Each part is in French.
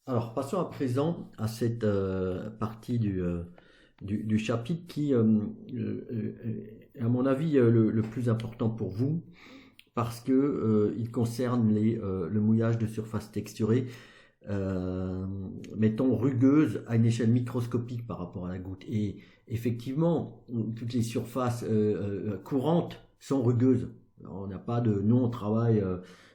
Alors, passons à présent à cette partie du chapitre qui est, à mon avis, le plus important pour vous, parce que il concerne le mouillage de surface texturée, euh, mettons rugueuse à une échelle microscopique par rapport à la goutte. Et effectivement, toutes les surfaces courantes sont rugueuses. Alors, on n'a pas de, nous on travaille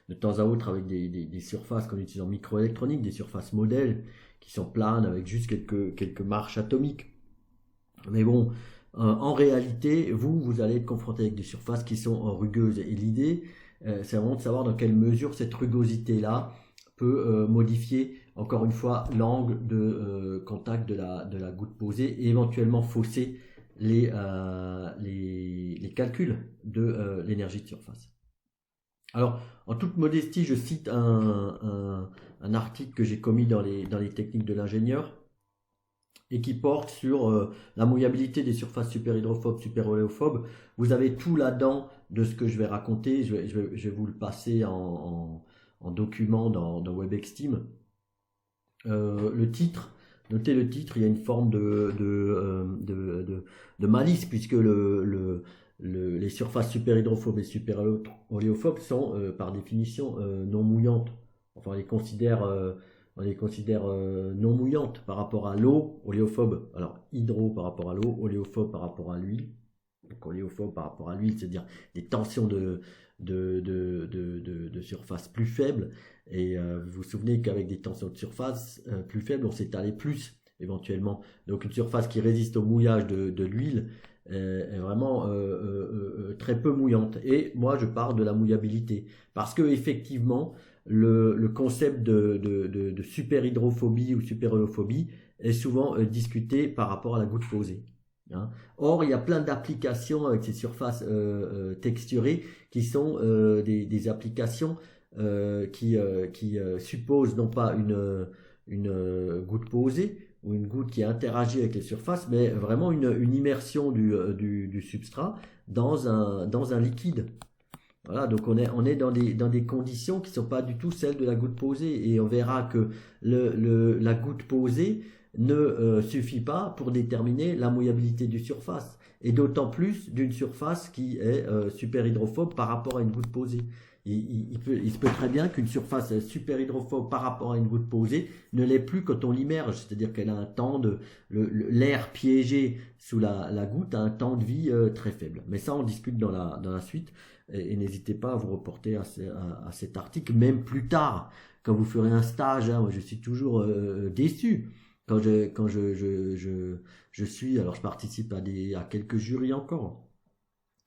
de temps à autre avec des surfaces qu'on utilise en microélectronique, des surfaces modèles qui sont planes avec juste quelques marches atomiques. Mais bon, en réalité, vous allez être confronté avec des surfaces qui sont rugueuses. Et l'idée, c'est vraiment de savoir dans quelle mesure cette rugosité-là peut modifier, encore une fois, l'angle de contact de la goutte posée et éventuellement fausser les calculs de l'énergie de surface. Alors, en toute modestie, je cite un article que j'ai commis dans les techniques de l'ingénieur et qui porte sur la mouillabilité des surfaces superhydrophobes, superoléophobes. Vous avez tout là-dedans de ce que je vais raconter. Je vais vous le passer en document dans WebExteam. Le titre, notez le titre, il y a une forme de malice puisque les surfaces superhydrophobes et superoléophobes sont par définition non mouillantes. Enfin, on les considère non mouillantes par rapport à l'eau, oléophobe. Alors, hydro par rapport à l'eau, oléophobe par rapport à l'huile. Donc, oléophobe par rapport à l'huile, c'est-à-dire des tensions de surface plus faibles. Et vous vous souvenez qu'avec des tensions de surface plus faibles, on s'étalait plus éventuellement. Donc, une surface qui résiste au mouillage de l'huile est vraiment très peu mouillante. Et moi, je parle de la mouillabilité. Parce que effectivement, le concept de superhydrophobie ou superolophobie est souvent discuté par rapport à la goutte posée. Hein. Or, il y a plein d'applications avec ces surfaces texturées qui sont des applications qui supposent non pas une goutte posée ou une goutte qui interagit avec les surfaces, mais vraiment une immersion du substrat dans un liquide. Voilà, donc on est dans des conditions qui ne sont pas du tout celles de la goutte posée. Et on verra que la goutte posée ne suffit pas pour déterminer la mouillabilité du surface. Et d'autant plus d'une surface qui est super hydrophobe par rapport à une goutte posée. Il se peut très bien qu'une surface super hydrophobe par rapport à une goutte posée ne l'est plus quand on l'immerge. C'est-à-dire qu'elle a un temps l'air piégé sous la goutte a un temps de vie très faible. Mais ça, on discute dans la suite. Et n'hésitez pas à vous reporter à cet article, même plus tard, quand vous ferez un stage. Hein. Moi, je suis toujours déçu quand je suis. Alors, je participe à quelques jurys encore.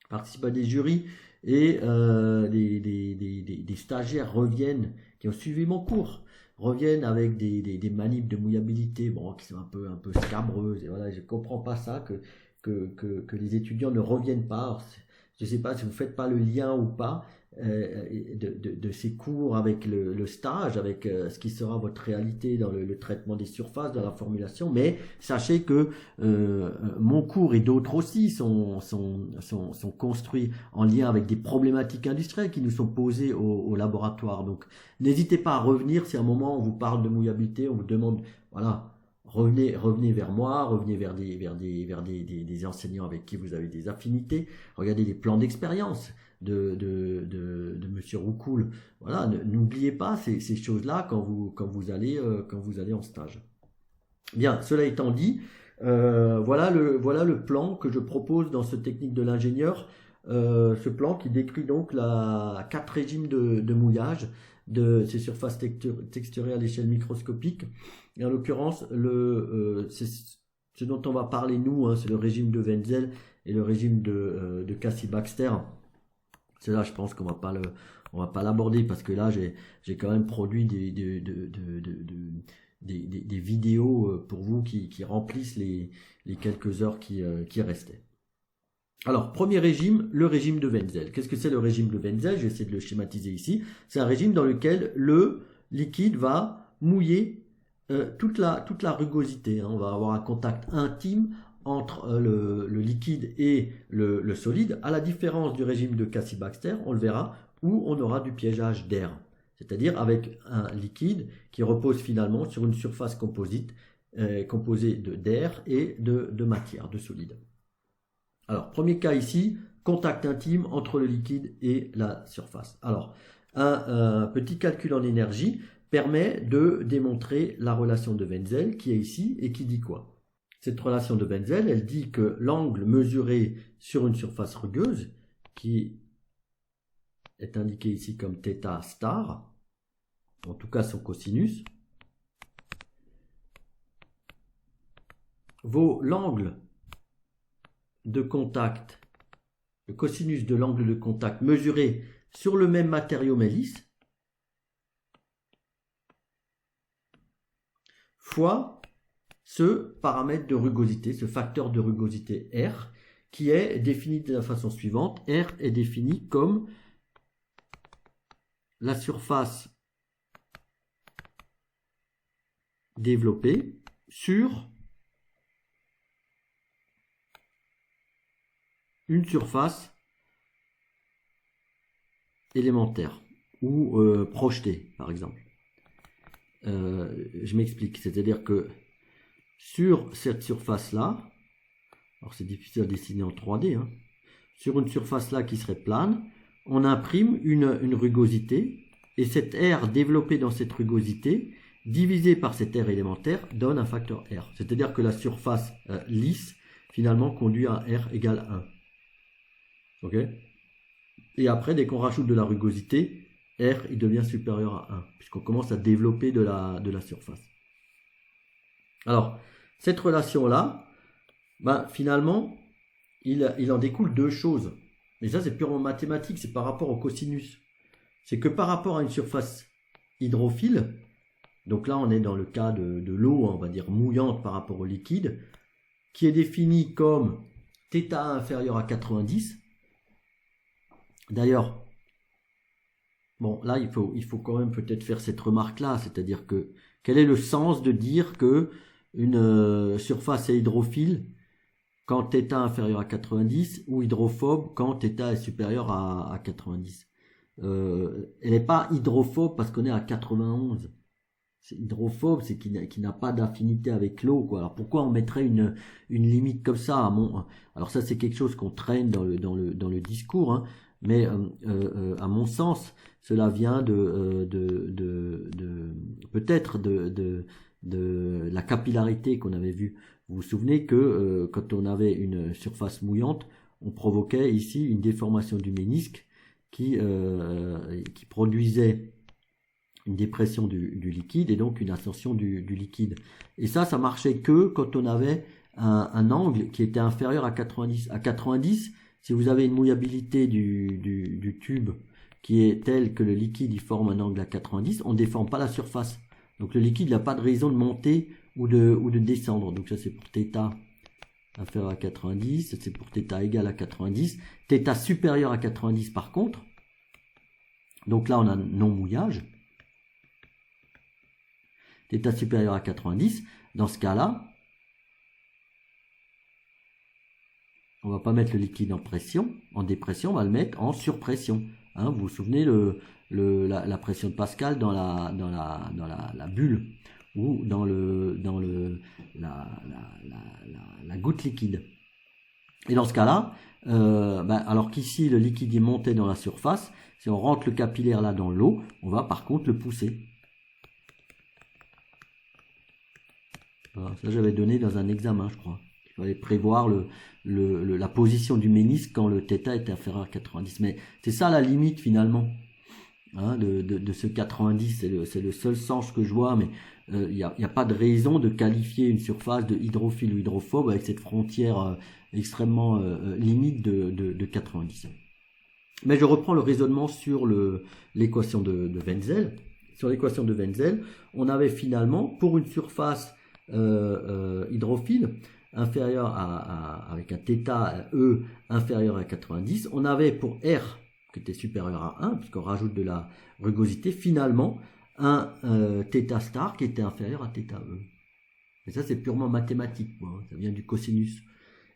Je participe à des jurys et des stagiaires reviennent, qui ont suivi mon cours, reviennent avec des manips de mouillabilité, bon, qui sont un peu scabreuses. Et voilà, je ne comprends pas ça, que les étudiants ne reviennent pas. Alors, je ne sais pas si vous ne faites pas le lien ou pas de ces cours avec le stage, avec ce qui sera votre réalité dans le traitement des surfaces, dans la formulation, mais sachez que mon cours et d'autres aussi sont construits en lien avec des problématiques industrielles qui nous sont posées au laboratoire. Donc n'hésitez pas à revenir si à un moment on vous parle de mouillabilité, on vous demande, voilà, revenez vers moi, revenez vers des enseignants avec qui vous avez des affinités, regardez les plans d'expérience de Monsieur Roucoul. Voilà, n'oubliez pas ces choses-là quand vous allez en stage. Bien, cela étant dit, voilà le plan que je propose dans ce technique de l'ingénieur. Ce plan qui décrit donc 4 régimes de mouillage de ces surfaces texturées à l'échelle microscopique. Et en l'occurrence, c'est ce dont on va parler nous, hein, c'est le régime de Wenzel et le régime de Cassie-Baxter. Cela, je pense qu'on va pas l'aborder parce que là, j'ai quand même produit des vidéos pour vous qui remplissent les quelques heures qui restaient. Alors, premier régime, le régime de Wenzel. Qu'est-ce que c'est le régime de Wenzel? Je vais essayer de le schématiser ici. C'est un régime dans lequel le liquide va mouiller toute la rugosité. Hein. On va avoir un contact intime entre le liquide et le solide, à la différence du régime de Cassie-Baxter, on le verra, où on aura du piégeage d'air. c'est-à-dire avec un liquide qui repose finalement sur une surface composite composée d'air et de matière, de solide. Alors, premier cas ici, contact intime entre le liquide et la surface. Alors, un petit calcul en énergie permet de démontrer la relation de Wenzel qui est ici et qui dit quoi? Cette relation de Wenzel, elle dit que l'angle mesuré sur une surface rugueuse, qui est indiqué ici comme θ star, en tout cas son cosinus, vaut l'angle de contact, le cosinus de l'angle de contact mesuré sur le même matériau mais lisse, fois ce paramètre de rugosité, ce facteur de rugosité R, qui est défini de la façon suivante. R est défini comme la surface développée sur une surface élémentaire ou projetée, par exemple. Je m'explique, c'est-à-dire que sur cette surface-là, alors c'est difficile à dessiner en 3D, hein, sur une surface-là qui serait plane, on imprime une rugosité, et cette R développée dans cette rugosité, divisée par cette R élémentaire, donne un facteur R. C'est-à-dire que la surface lisse, finalement, conduit à R égale 1. Ok? Et après, dès qu'on rajoute de la rugosité, R il devient supérieur à 1, puisqu'on commence à développer de la surface. Alors, cette relation-là, ben, finalement, il en découle deux choses. Mais ça, c'est purement mathématique, c'est par rapport au cosinus. C'est que par rapport à une surface hydrophile, donc là, on est dans le cas de l'eau, on va dire mouillante par rapport au liquide, qui est définie comme θ inférieur à 90. D'ailleurs, bon, là, il faut quand même peut-être faire cette remarque-là, c'est-à-dire que quel est le sens de dire que une surface est hydrophile quand θ inférieur à 90 ou hydrophobe quand θ est supérieur à 90. Elle n'est pas hydrophobe parce qu'on est à 91. C'est hydrophobe, c'est qu'il n'a pas d'affinité avec l'eau, quoi. Alors pourquoi on mettrait une limite comme ça alors ça c'est quelque chose qu'on traîne dans le discours, hein, mais à mon sens, cela vient peut-être de la capillarité qu'on avait vue. Vous vous souvenez que quand on avait une surface mouillante, on provoquait ici une déformation du ménisque qui produisait une dépression du liquide et donc une ascension du liquide. Et ça marchait que quand on avait un angle qui était inférieur à 90. À 90, si vous avez une mouillabilité du tube qui est telle que le liquide il forme un angle à 90, on ne déforme pas la surface. Donc le liquide n'a pas de raison de monter ou de descendre. Donc ça c'est pour θ inférieur à 90, c'est pour θ égal à 90. θ supérieur à 90 par contre, donc là on a non-mouillage. θ supérieur à 90, dans ce cas-là, on va pas mettre le liquide en dépression, on va le mettre en surpression. Hein, vous vous souvenez la pression de Pascal dans la bulle ou dans la goutte liquide. Et dans ce cas-là, alors qu'ici le liquide est monté dans la surface, si on rentre le capillaire là dans l'eau, on va par contre le pousser. Voilà, ça j'avais donné dans un examen, je crois. Il fallait prévoir la position du ménisque quand le θ était inférieur à 90. Mais c'est ça la limite finalement, hein, de ce 90. C'est le seul sens que je vois, mais il n'y a pas de raison de qualifier une surface de hydrophile ou hydrophobe avec cette frontière extrêmement limite de 90. Mais je reprends le raisonnement sur l'équation de Wenzel. Sur l'équation de Wenzel, on avait finalement, pour une surface hydrophile inférieur avec un θ E inférieur à 90, on avait pour R qui était supérieur à 1, puisqu'on rajoute de la rugosité, finalement un θ star qui était inférieur à θ E. Et ça c'est purement mathématique, quoi, hein, ça vient du cosinus.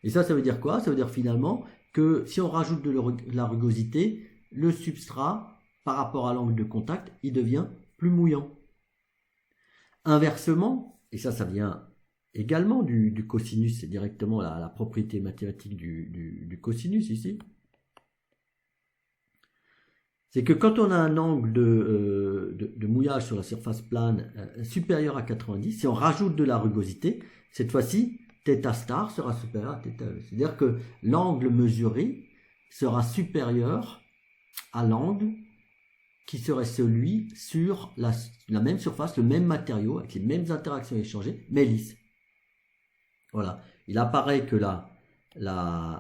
Et ça veut dire quoi? Ça veut dire finalement que si on rajoute de la rugosité, le substrat par rapport à l'angle de contact, il devient plus mouillant. Inversement, et ça vient également du cosinus, c'est directement la propriété mathématique du cosinus ici, c'est que quand on a un angle de mouillage sur la surface plane supérieur à 90, si on rajoute de la rugosité, cette fois-ci, θ star sera supérieur à θe. C'est-à-dire que l'angle mesuré sera supérieur à l'angle qui serait celui sur la même surface, le même matériau, avec les mêmes interactions échangées, mais lisse. Voilà. Il apparaît que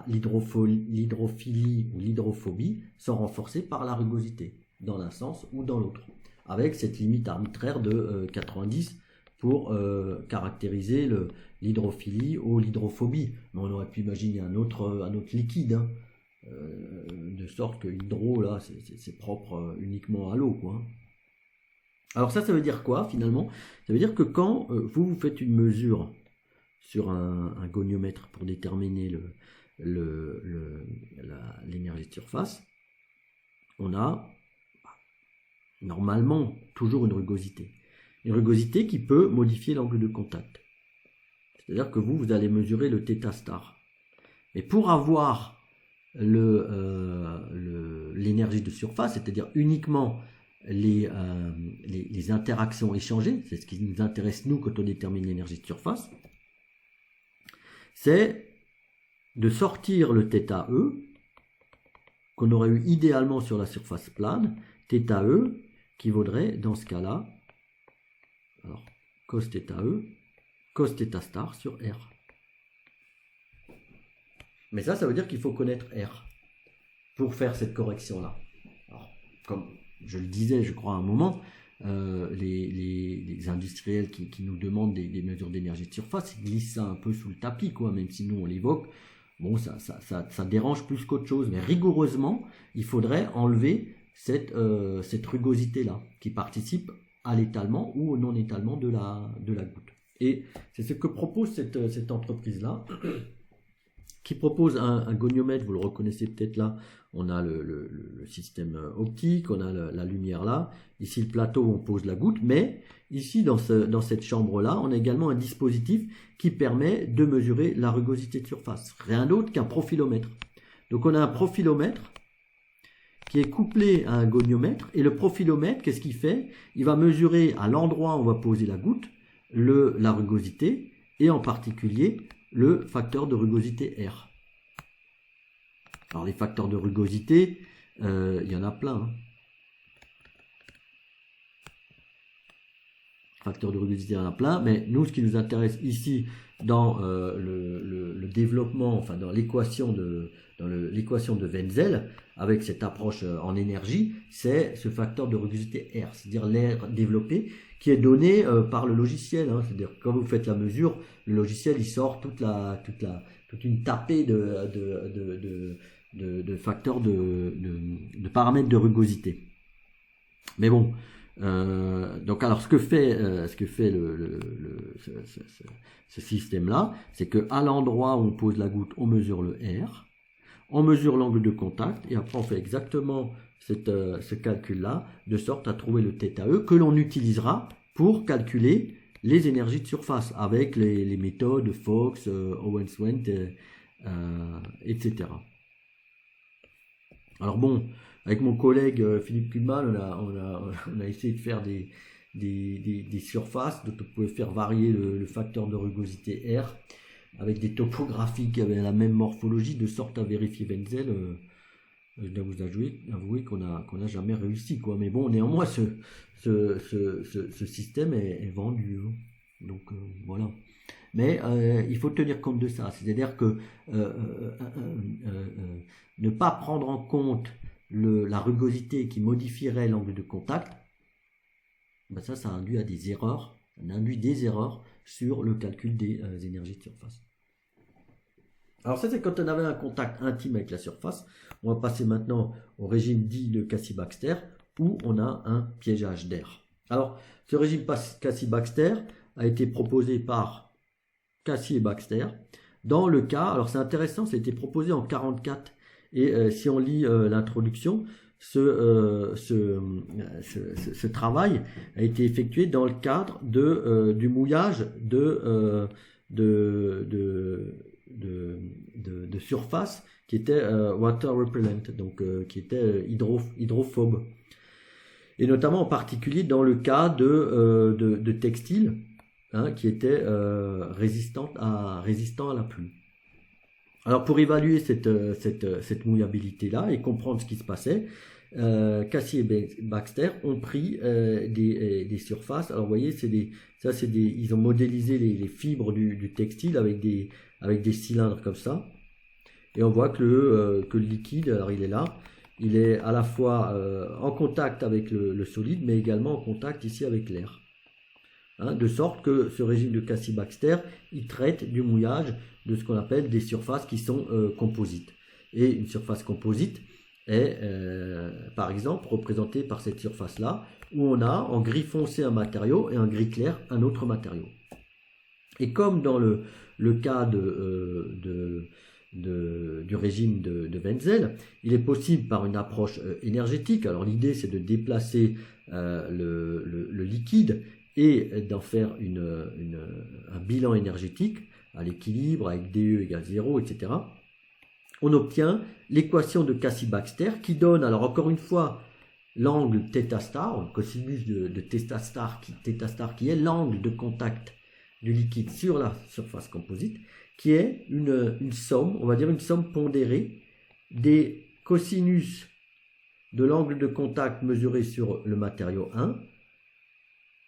l'hydrophilie ou l'hydrophobie sont renforcées par la rugosité, dans l'un sens ou dans l'autre, avec cette limite arbitraire de 90 pour caractériser l'hydrophilie ou l'hydrophobie. Mais on aurait pu imaginer un autre liquide, hein, de sorte que l'hydro, là, c'est propre uniquement à l'eau, quoi. Alors ça veut dire quoi, finalement? Ça veut dire que quand vous faites une mesure sur un goniomètre pour déterminer l'énergie de surface, on a normalement toujours une rugosité. Une rugosité qui peut modifier l'angle de contact. C'est-à-dire que vous allez mesurer le θ star. Mais pour avoir l'énergie de surface, c'est-à-dire uniquement les interactions échangées, c'est ce qui nous intéresse nous quand on détermine l'énergie de surface, c'est de sortir le θe qu'on aurait eu idéalement sur la surface plane, θe qui vaudrait dans ce cas-là, alors cos θe, cos θ star sur R. Mais ça veut dire qu'il faut connaître R pour faire cette correction-là. Alors, comme je le disais, je crois à un moment, les industriels qui nous demandent des mesures d'énergie de surface, ils glissent ça un peu sous le tapis, quoi, même si nous on l'évoque. Bon, ça dérange plus qu'autre chose, mais rigoureusement, il faudrait enlever cette rugosité-là, qui participe à l'étalement ou au non-étalement de la goutte. Et c'est ce que propose cette entreprise-là, qui propose un goniomètre, vous le reconnaissez peut-être là, on a le système optique, on a la lumière là, ici le plateau où on pose la goutte, mais ici dans cette chambre-là, on a également un dispositif qui permet de mesurer la rugosité de surface, rien d'autre qu'un profilomètre. Donc on a un profilomètre qui est couplé à un goniomètre, et le profilomètre, qu'est-ce qu'il fait? Il va mesurer à l'endroit où on va poser la goutte, la rugosité, et en particulier le facteur de rugosité R. Alors les facteurs de rugosité, il y en a plein. Hein. Facteurs de rugosité, il y en a plein, mais nous, ce qui nous intéresse ici dans le développement, enfin dans l'équation de Wenzel, avec cette approche en énergie, c'est ce facteur de rugosité R, c'est-à-dire l'air développé, qui est donné par le logiciel. Hein. C'est-à-dire que quand vous faites la mesure, le logiciel il sort toute une tapée de facteurs de paramètres de rugosité. Mais bon, donc alors ce que fait ce système-là, c'est que à l'endroit où on pose la goutte, on mesure le R, on mesure l'angle de contact, et après on fait exactement ce calcul-là, de sorte à trouver le θe que l'on utilisera pour calculer les énergies de surface avec les méthodes Fox, Owens-Wendt, etc. Alors bon, avec mon collègue Philippe Kuhlmann, on a essayé de faire des surfaces dont on pouvait faire varier le facteur de rugosité R avec des topographies qui avaient la même morphologie, de sorte à vérifier Wenzel. Je dois vous avouer qu'on n'a jamais réussi, quoi. Mais bon, néanmoins, ce système est vendu. Hein. Donc voilà. Mais il faut tenir compte de ça. C'est-à-dire que ne pas prendre en compte la rugosité qui modifierait l'angle de contact, ben ça induit des erreurs. Ça induit des erreurs sur le calcul des énergies de surface. Alors ça, c'est quand on avait un contact intime avec la surface. On va passer maintenant au régime dit de Cassie-Baxter, où on a un piégeage d'air. Alors, ce régime Cassie-Baxter a été proposé par Cassie et Baxter. Dans le cas, alors c'est intéressant, ça a été proposé en 1944. Et si on lit l'introduction, ce travail a été effectué dans le cadre du mouillage de surface qui était water repellent, donc qui était hydrophobe. Et notamment en particulier dans le cas de textiles qui étaient résistants à la pluie. Alors pour évaluer cette mouillabilité-là et comprendre ce qui se passait, Cassie et Baxter ont pris des surfaces. Alors vous voyez, ils ont modélisé les fibres du textile avec des cylindres comme ça. Et on voit que le liquide, alors il est là, il est à la fois en contact avec le solide, mais également en contact ici avec l'air. De sorte que ce régime de Cassie-Baxter, il traite du mouillage de ce qu'on appelle des surfaces qui sont composites. Et une surface composite est, par exemple, représentée par cette surface-là, où on a en gris foncé un matériau et en gris clair un autre matériau. Et comme dans le cas du régime de Wenzel, il est possible par une approche énergétique. Alors l'idée, c'est de déplacer le liquide et d'en faire un bilan énergétique à l'équilibre avec DE égale 0, etc. On obtient l'équation de Cassie-Baxter qui donne, alors encore une fois, l'angle θ star, le cosinus de θ star qui est l'angle de contact du liquide sur la surface composite, qui est une somme, on va dire une somme pondérée des cosinus de l'angle de contact mesuré sur le matériau 1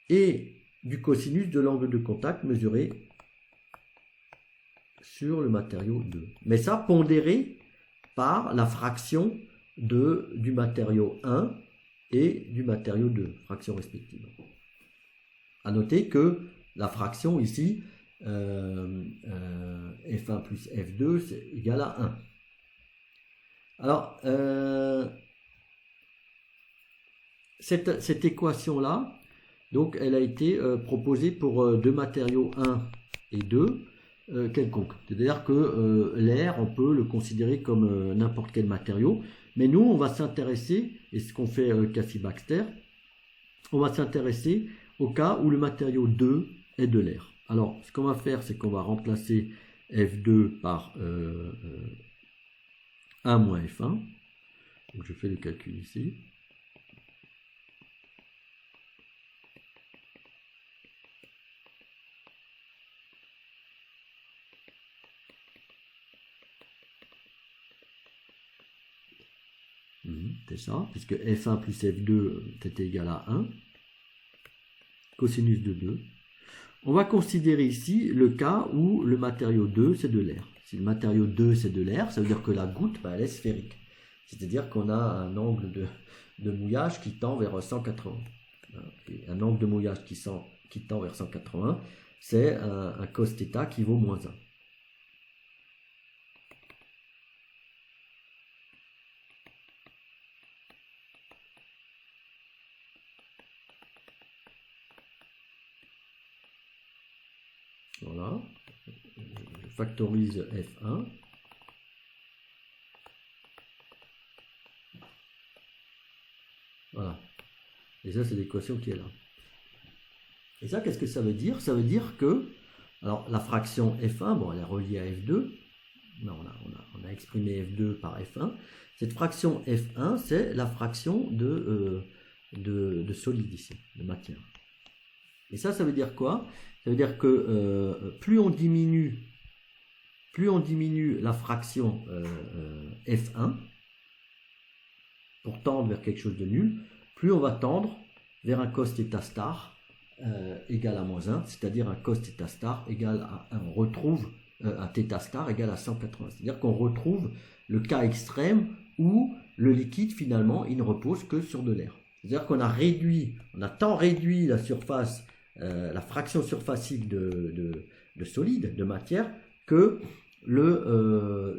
et du cosinus de l'angle de contact mesuré sur le matériau 2. Mais ça pondéré par la fraction du matériau 1 et du matériau 2, fraction respective. À noter que la fraction ici, F1 plus F2, c'est égal à 1. Alors, cette équation-là, donc, elle a été proposée pour deux matériaux 1 et 2 quelconques. C'est-à-dire que l'air, on peut le considérer comme n'importe quel matériau. Mais nous, on va s'intéresser, et ce qu'on fait Cassie-Baxter, on va s'intéresser au cas où le matériau 2 est de l'air. Alors, ce qu'on va faire, c'est qu'on va remplacer F2 par 1 moins F1. Donc, je fais le calcul ici. C'est ça, puisque F1 plus F2 c'était égal à 1. Cosinus de 2. On va considérer ici le cas où le matériau 2 c'est de l'air. Si le matériau 2 c'est de l'air, ça veut dire que la goutte elle est sphérique. C'est-à-dire qu'on a un angle de mouillage qui tend vers 180. Et un angle de mouillage qui tend vers 180, c'est un cos θ qui vaut moins 1. Voilà, je factorise F1. Voilà. Et ça, c'est l'équation qui est là. Et ça, qu'est-ce que ça veut dire? Ça veut dire que, alors la fraction F1, bon, elle est reliée à F2. Non, on a exprimé F2 par F1. Cette fraction F1, c'est la fraction de solide ici, de matière. Et ça veut dire quoi? Ça veut dire que plus on diminue la fraction F1 pour tendre vers quelque chose de nul, plus on va tendre vers un cos θ star égal à moins 1, c'est-à-dire un cos θ star égal à 1. On retrouve un θ star égal à 180. C'est-à-dire qu'on retrouve le cas extrême où le liquide, finalement, il ne repose que sur de l'air. C'est-à-dire qu'on a tant réduit la surface, la fraction surfacique de solide, de matière, que le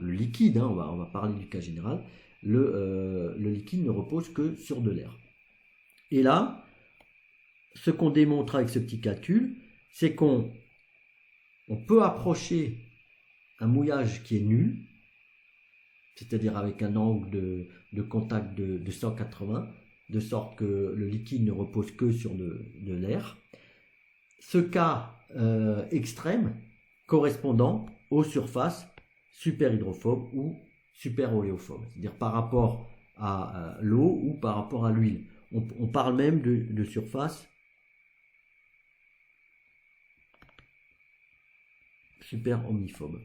liquide, on va parler du cas général, le liquide ne repose que sur de l'air. Et là, ce qu'on démontre avec ce petit calcul, c'est qu'on peut approcher un mouillage qui est nul c'est-à-dire avec un angle de contact de 180, de sorte que le liquide ne repose que sur de l'air. Ce cas extrême correspondant aux surfaces superhydrophobes ou superoléophobes, c'est-à-dire par rapport à l'eau ou par rapport à l'huile. On parle même de surface super omniphobe.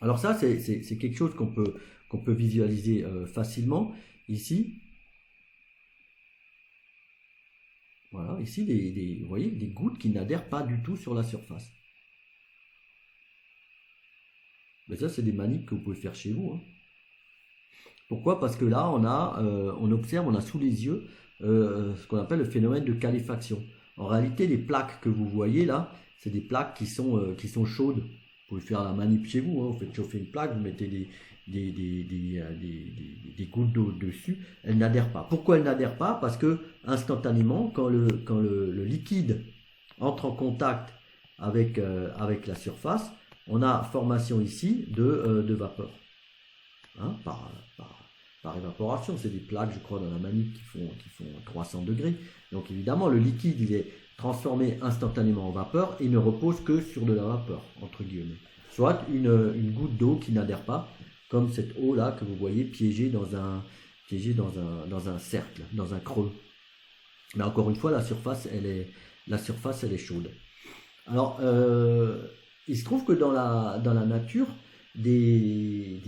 Alors ça, c'est quelque chose qu'on peut visualiser facilement ici. Voilà, ici, vous voyez, des gouttes qui n'adhèrent pas du tout sur la surface. Mais ça, c'est des manips que vous pouvez faire chez vous, hein. Pourquoi? Parce que là, on observe, on a sous les yeux ce qu'on appelle le phénomène de caléfaction. En réalité, les plaques que vous voyez là, c'est des plaques qui sont chaudes. Vous pouvez faire la manip chez vous, hein. Vous faites chauffer une plaque, vous mettez des gouttes d'eau dessus, elles n'adhèrent pas. Pourquoi elles n'adhèrent pas? Parce que instantanément, quand le liquide entre en contact avec la surface, on a formation ici de vapeur, hein, par évaporation. C'est des plaques, je crois, dans la manip qui font 300 degrés. Donc évidemment, le liquide, il est transformé instantanément en vapeur et ne repose que sur de la vapeur, entre guillemets. Soit une goutte d'eau qui n'adhère pas, comme cette eau là que vous voyez piégée dans un cercle, dans un creux. Mais encore une fois, la surface elle est chaude. Alors il se trouve que dans la nature, des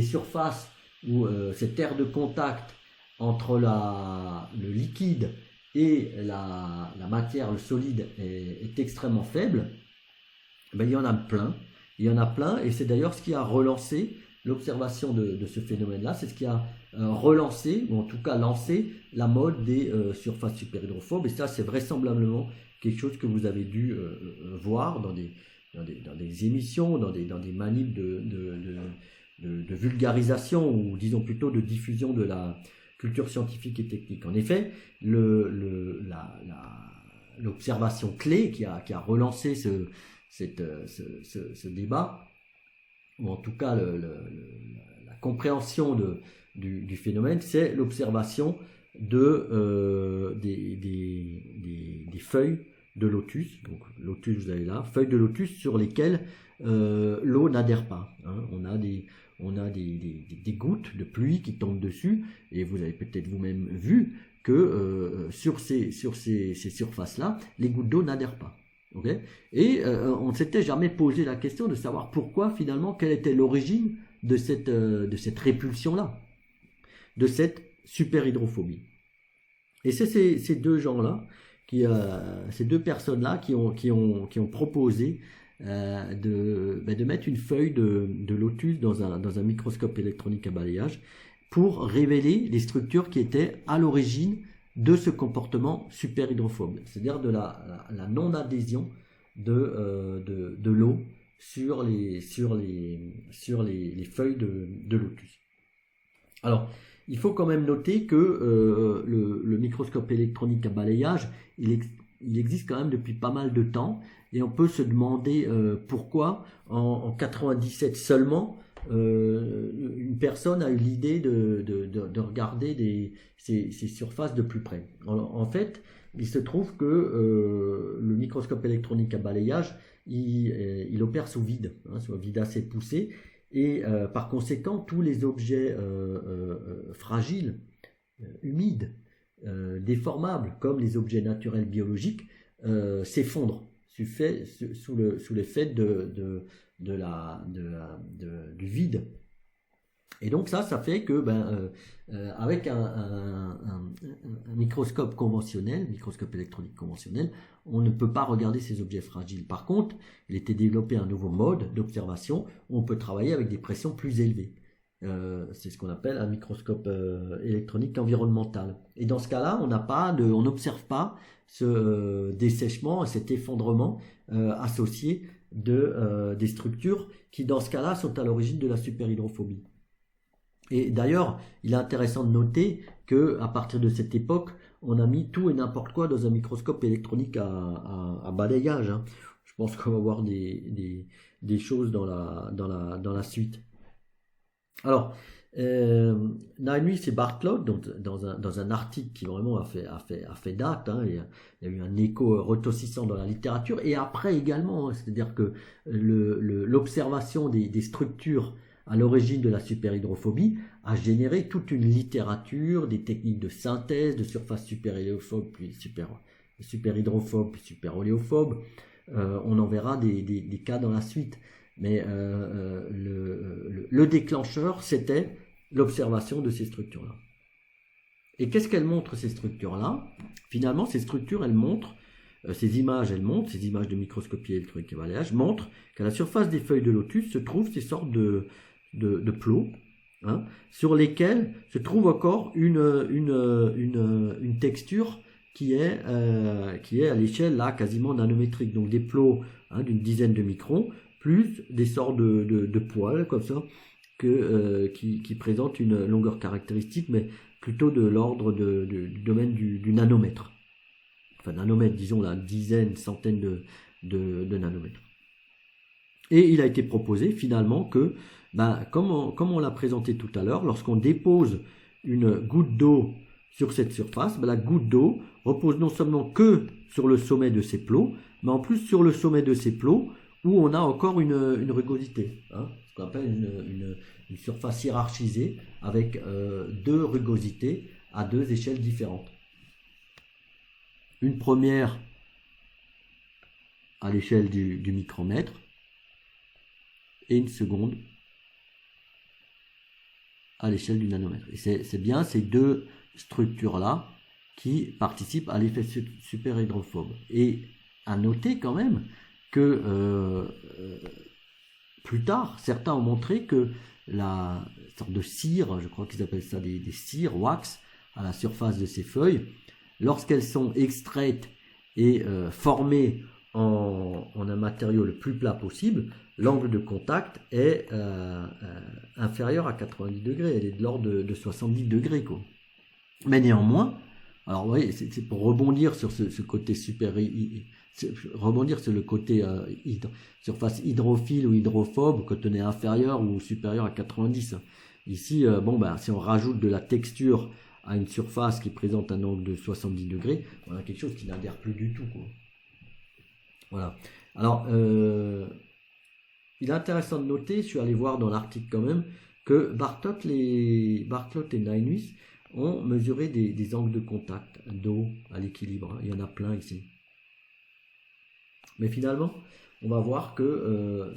surfaces où cette aire de contact entre le liquide et la matière, le solide, est extrêmement faible, ben, il y en a plein. Il y en a plein, et c'est d'ailleurs ce qui a relancé l'observation de ce phénomène-là. C'est ce qui a relancé, ou en tout cas lancé, la mode des surfaces superhydrophobes. Et ça, c'est vraisemblablement quelque chose que vous avez dû voir dans des émissions, dans des manips de vulgarisation, ou disons plutôt de diffusion de la culture scientifique et technique. En effet, l'observation clé qui a relancé ce débat, ou en tout cas la compréhension du phénomène, c'est l'observation des feuilles de lotus. Donc lotus, vous avez là, feuilles de lotus sur lesquelles l'eau n'adhère pas, hein. On a des gouttes de pluie qui tombent dessus, et vous avez peut-être vous-même vu que sur ces surfaces-là, les gouttes d'eau n'adhèrent pas. Okay. Et on ne s'était jamais posé la question de savoir pourquoi, finalement, quelle était l'origine de cette répulsion-là, de cette superhydrophobie. Et c'est ces deux gens-là, ces deux personnes-là qui ont proposé de mettre une feuille de lotus dans un microscope électronique à balayage pour révéler les structures qui étaient à l'origine de ce comportement superhydrophobe, c'est-à-dire de la non-adhésion de l'eau sur les feuilles de lotus. Alors, il faut quand même noter que le microscope électronique à balayage, il existe quand même depuis pas mal de temps, et on peut se demander pourquoi en 97 seulement une personne a eu l'idée de regarder ces surfaces de plus près. En fait, il se trouve que le microscope électronique à balayage, il opère sous vide, hein, sous un vide assez poussé, et par conséquent, tous les objets fragiles, humides, déformables, comme les objets naturels biologiques, s'effondrent sous l'effet du vide. Et donc ça fait que avec un microscope conventionnel, microscope électronique conventionnel, on ne peut pas regarder ces objets fragiles. Par contre, il était développé un nouveau mode d'observation où on peut travailler avec des pressions plus élevées. C'est ce qu'on appelle un microscope électronique environnemental. Et dans ce cas-là, on n'observe pas ce dessèchement, cet effondrement associé des structures qui, dans ce cas-là, sont à l'origine de la superhydrophobie. Et d'ailleurs, il est intéressant de noter que à partir de cette époque, on a mis tout et n'importe quoi dans un microscope électronique à balayage, hein. Je pense qu'on va voir des choses dans la suite. Alors, Naomi, c'est Bartlett, donc dans un article qui vraiment a fait date, hein, il y a eu un écho retentissant dans la littérature, et après également, hein, c'est-à-dire que l'observation des structures à l'origine de la superhydrophobie a généré toute une littérature, des techniques de synthèse, de surface superhydrophobe, puis superhydrophobe, puis superoléophobe. On en verra des cas dans la suite. Mais le déclencheur, c'était l'observation de ces structures-là. Et qu'est-ce qu'elles montrent, ces structures-là? Finalement, ces structures, elles montrent, ces images de microscopie électronique et balayage, montrent qu'à la surface des feuilles de lotus se trouvent ces sortes de plots, hein, sur lesquels se trouve encore une texture qui est à l'échelle là quasiment nanométrique, donc des plots, hein, d'une dizaine de microns, plus des sortes de poils comme ça qui présentent une longueur caractéristique, mais plutôt de l'ordre du domaine du nanomètre. Enfin, nanomètre, disons la dizaine, centaine de nanomètres. Et il a été proposé finalement que, comme on l'a présenté tout à l'heure, lorsqu'on dépose une goutte d'eau sur cette surface, la goutte d'eau repose non seulement que sur le sommet de ces plots, mais en plus sur le sommet de ces plots où on a encore une rugosité, hein, ce qu'on appelle une surface hiérarchisée avec deux rugosités à deux échelles différentes. Une première à l'échelle du micromètre et une seconde à l'échelle du nanomètre. Et c'est bien ces deux structures-là qui participent à l'effet superhydrophobe. Et à noter quand même que plus tard, certains ont montré que la sorte de cire, je crois qu'ils appellent ça des cires, wax, à la surface de ces feuilles, lorsqu'elles sont extraites et formées en un matériau le plus plat possible, l'angle de contact est inférieur à 90 degrés, elle est de l'ordre de 70 degrés, quoi. Mais néanmoins, alors vous voyez, c'est pour rebondir sur ce côté rebondir sur le côté surface hydrophile ou hydrophobe, quand on est inférieur ou supérieur à 90. Ici, si on rajoute de la texture à une surface qui présente un angle de 70 degrés, on a quelque chose qui n'adhère plus du tout, quoi. Voilà. Alors, il est intéressant de noter, je suis allé voir dans l'article quand même, que Bartlett et Nainhuis ont mesuré des angles de contact d'eau à l'équilibre. Il y en a plein ici. Mais finalement, on va voir que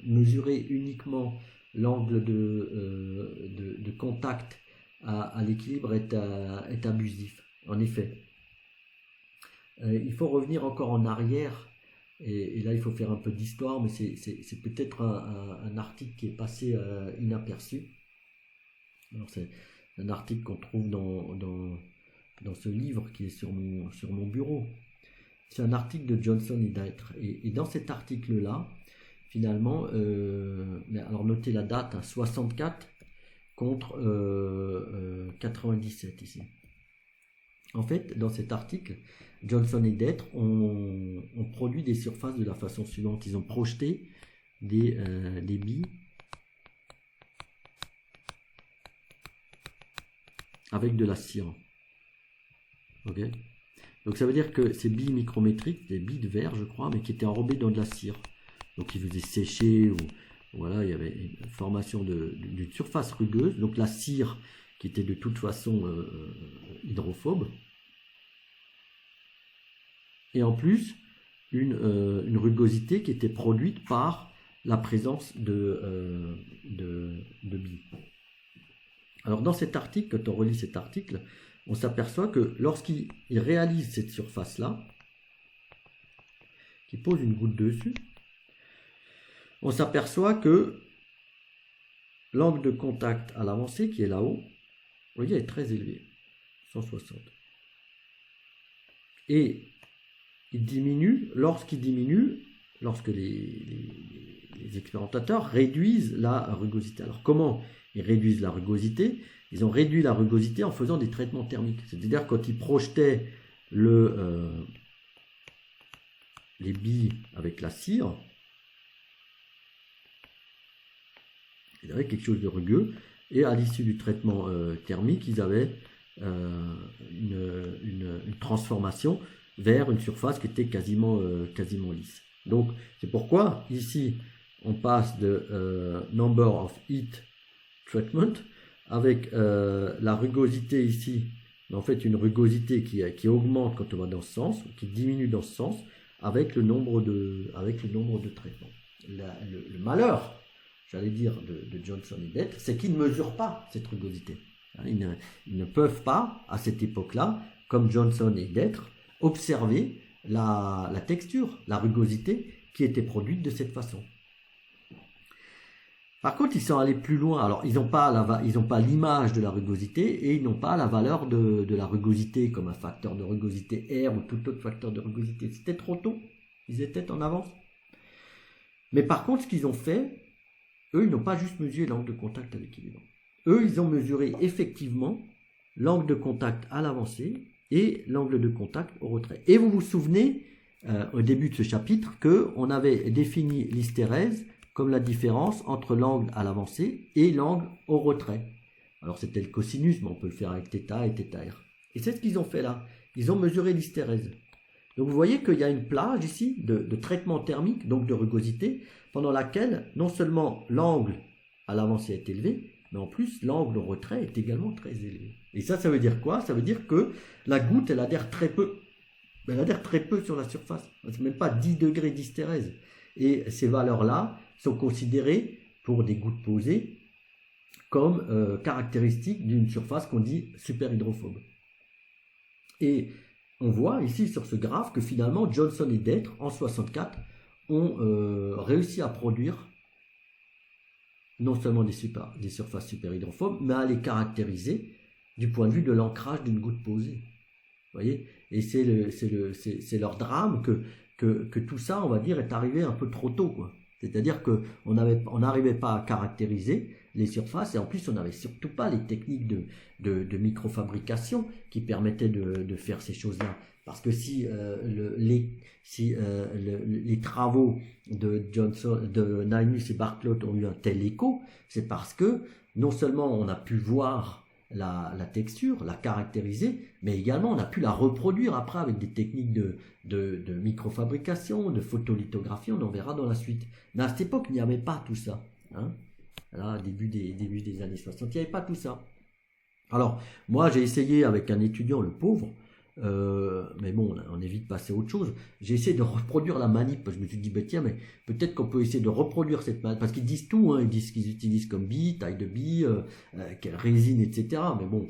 mesurer uniquement l'angle de contact à l'équilibre est abusif. En effet, il faut revenir encore en arrière. Et là, il faut faire un peu d'histoire, mais c'est peut-être un article qui est passé inaperçu. Alors, c'est un article qu'on trouve dans ce livre qui est sur mon bureau. C'est un article de Johnson et Detre. Et dans cet article-là, finalement, alors notez la date, hein, 64 contre 97 ici. En fait, dans cet article, Johnson et Detre ont produit des surfaces de la façon suivante. Ils ont projeté des billes avec de la cire. Ok. Donc ça veut dire que ces billes micrométriques, des billes de verre, je crois, mais qui étaient enrobées dans de la cire. Donc ils faisaient sécher, ou voilà, il y avait une formation d'une surface rugueuse. Donc la cire qui était de toute façon hydrophobe. Et en plus, une rugosité qui était produite par la présence de billes. Alors dans cet article, quand on relit cet article, on s'aperçoit que lorsqu'il réalise cette surface-là, qu'il pose une goutte dessus, on s'aperçoit que l'angle de contact à l'avancée, qui est là-haut, vous voyez, est très élevé, 160. Et il diminue, lorsque les expérimentateurs réduisent la rugosité. Alors comment ils réduisent la rugosité? Ils ont réduit la rugosité en faisant des traitements thermiques. C'est-à-dire quand ils projetaient les billes avec la cire, Ils avaient quelque chose de rugueux. Et à l'issue du traitement thermique, ils avaient une transformation vers une surface qui était quasiment lisse. Donc, c'est pourquoi ici, on passe de number of heat treatment avec la rugosité ici, en fait une rugosité qui augmente quand on va dans ce sens, qui diminue dans ce sens, avec le nombre de traitements. Le malheur, j'allais dire, de Johnson et Detter, c'est qu'ils ne mesurent pas cette rugosité. Ils ne peuvent pas, à cette époque-là, comme Johnson et Detter, observer la texture, la rugosité qui était produite de cette façon. Par contre, ils sont allés plus loin. Alors, ils n'ont pas l'image de la rugosité et ils n'ont pas la valeur de la rugosité comme un facteur de rugosité R ou tout autre facteur de rugosité. C'était trop tôt. Ils étaient en avance. Mais par contre, ce qu'ils ont fait, eux, ils n'ont pas juste mesuré l'angle de contact à l'équilibre. Eux, ils ont mesuré effectivement l'angle de contact à l'avancée et l'angle de contact au retrait. Et vous vous souvenez, au début de ce chapitre, qu'on avait défini l'hystérèse comme la différence entre l'angle à l'avancée et l'angle au retrait. Alors c'était le cosinus, mais on peut le faire avec θ et θr. Et c'est ce qu'ils ont fait là. Ils ont mesuré l'hystérèse. Donc vous voyez qu'il y a une plage ici de traitement thermique, donc de rugosité, pendant laquelle non seulement l'angle à l'avancée est élevé, mais en plus l'angle au retrait est également très élevé. Et ça veut dire quoi? Ça veut dire que la goutte, elle adhère très peu. Elle adhère très peu sur la surface. C'est même pas 10 degrés d'hystérèse. Et ces valeurs-là sont considérées pour des gouttes posées comme caractéristiques d'une surface qu'on dit superhydrophobe. Et on voit ici sur ce graphe que finalement Johnson et Detter en 64 ont réussi à produire non seulement des surfaces superhydrophobes, mais à les caractériser du point de vue de l'ancrage d'une goutte posée. Vous voyez? Et c'est leur drame que tout ça, on va dire, est arrivé un peu trop tôt, quoi. C'est-à-dire qu'on n'arrivait pas à caractériser les surfaces et en plus on n'avait surtout pas les techniques de microfabrication qui permettaient de faire ces choses-là. Parce que si les travaux de Nynus et Bartlett ont eu un tel écho, c'est parce que non seulement on a pu voir la texture, la caractériser, mais également on a pu la reproduire après avec des techniques de microfabrication, de photolithographie, on en verra dans la suite. Mais à cette époque, il n'y avait pas tout ça. Hein. Là, début des années 60, il n'y avait pas tout ça. Alors, moi j'ai essayé avec un étudiant, le pauvre, mais bon, on est vite passé à autre chose. J'ai essayé de reproduire la manip. Je me suis dit, bah, tiens, mais peut-être qu'on peut essayer de reproduire cette manip. Parce qu'ils disent tout, hein, ils disent ce qu'ils utilisent comme billes, taille de billes, résine, etc. Mais bon,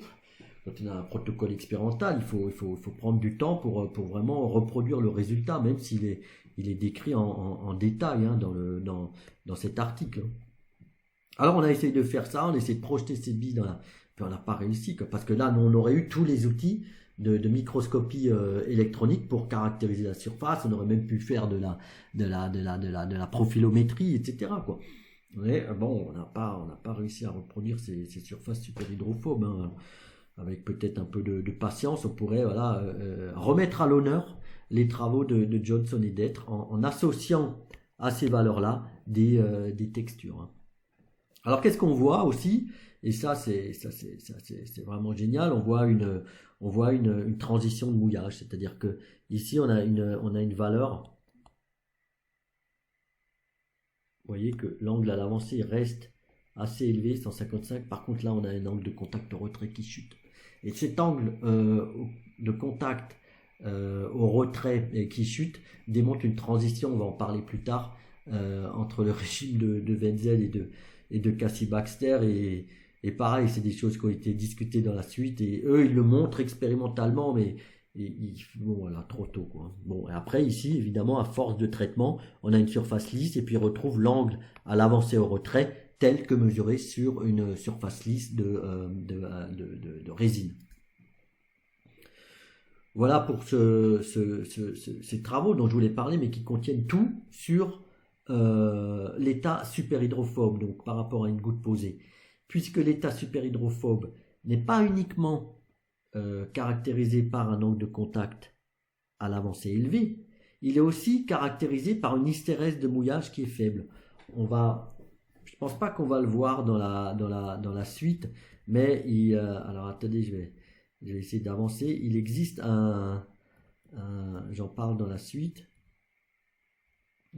quand on a un protocole expérimental, il faut prendre du temps pour vraiment reproduire le résultat, même s'il est décrit en détail hein, dans cet article. Alors, on a essayé de faire ça, on a essayé de projeter ces billes puis on n'a pas réussi, parce que là, on aurait eu tous les outils de microscopie électronique pour caractériser la surface. On aurait même pu faire de la profilométrie, etc. quoi. Mais bon, on n'a pas réussi à reproduire ces surfaces superhydrophobes. Hein. Avec peut-être un peu de patience, on pourrait remettre à l'honneur les travaux de Johnson et Detter en associant à ces valeurs-là des textures. Hein. Alors qu'est-ce qu'on voit aussi? Et ça c'est vraiment génial. On voit une transition de mouillage, c'est-à-dire que ici on a une valeur. Vous voyez que l'angle à l'avancée reste assez élevé, 155. Par contre là on a un angle de contact au retrait qui chute. Et cet angle de contact au retrait qui chute démontre une transition. On va en parler plus tard entre le régime de Wenzel et de Cassie-Baxter et pareil, c'est des choses qui ont été discutées dans la suite et eux ils le montrent expérimentalement, mais bon voilà, trop tôt quoi. Bon, et après ici évidemment à force de traitement on a une surface lisse et puis on retrouve l'angle à l'avancée au retrait tel que mesuré sur une surface lisse de résine. Voilà pour ces travaux dont je voulais parler mais qui contiennent tout sur l'état superhydrophobe, donc par rapport à une goutte posée. Puisque l'état superhydrophobe n'est pas uniquement caractérisé par un angle de contact à l'avancée élevée, il est aussi caractérisé par une hystérèse de mouillage qui est faible. Je pense pas qu'on va le voir dans la suite, mais alors attendez, je vais essayer d'avancer. Il existe j'en parle dans la suite.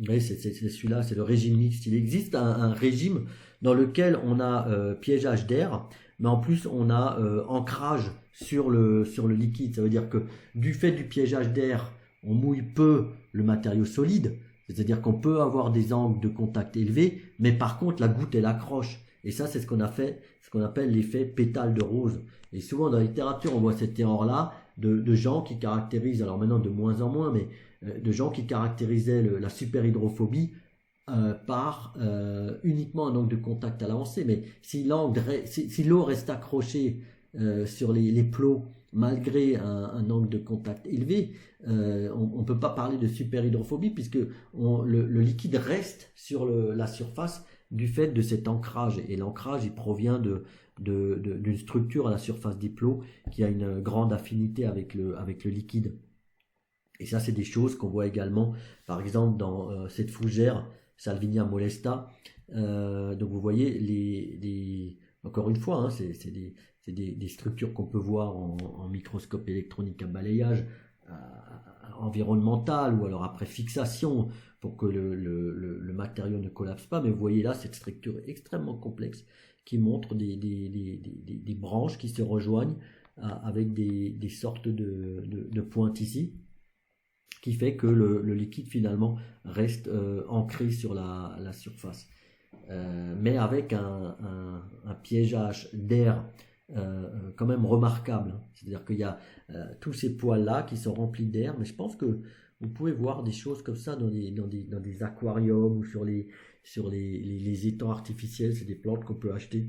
Oui, c'est celui-là, c'est le régime mixte. Il existe un régime dans lequel on a piégeage d'air, mais en plus on a ancrage sur le liquide. Ça veut dire que du fait du piégeage d'air, on mouille peu le matériau solide, c'est-à-dire qu'on peut avoir des angles de contact élevés, mais par contre la goutte elle accroche. Et ça, c'est ce qu'on appelle l'effet pétale de rose. Et souvent dans la littérature, on voit cette erreur-là de gens qui caractérisent, alors maintenant de moins en moins, mais de gens qui caractérisaient la superhydrophobie par uniquement un angle de contact à l'avancée. Mais si l'eau reste accrochée sur les plots malgré un angle de contact élevé, on ne peut pas parler de superhydrophobie puisque le liquide reste sur la surface du fait de cet ancrage. Et l'ancrage, il provient d'une structure à la surface des plots qui a une grande affinité avec le liquide. Et ça, c'est des choses qu'on voit également, par exemple, dans cette fougère Salvinia molesta. Donc vous voyez, encore une fois, hein, c'est des structures qu'on peut voir en microscope électronique à balayage environnemental ou alors après fixation pour que le matériau ne collapse pas. Mais vous voyez là cette structure extrêmement complexe qui montre des branches qui se rejoignent avec des sortes de pointes ici, qui fait que le liquide finalement reste ancré sur la surface. Mais avec un piégeage d'air quand même remarquable. C'est-à-dire qu'il y a tous ces poils-là qui sont remplis d'air, mais je pense que vous pouvez voir des choses comme ça dans des aquariums ou sur les étangs artificiels. C'est des plantes qu'on peut acheter.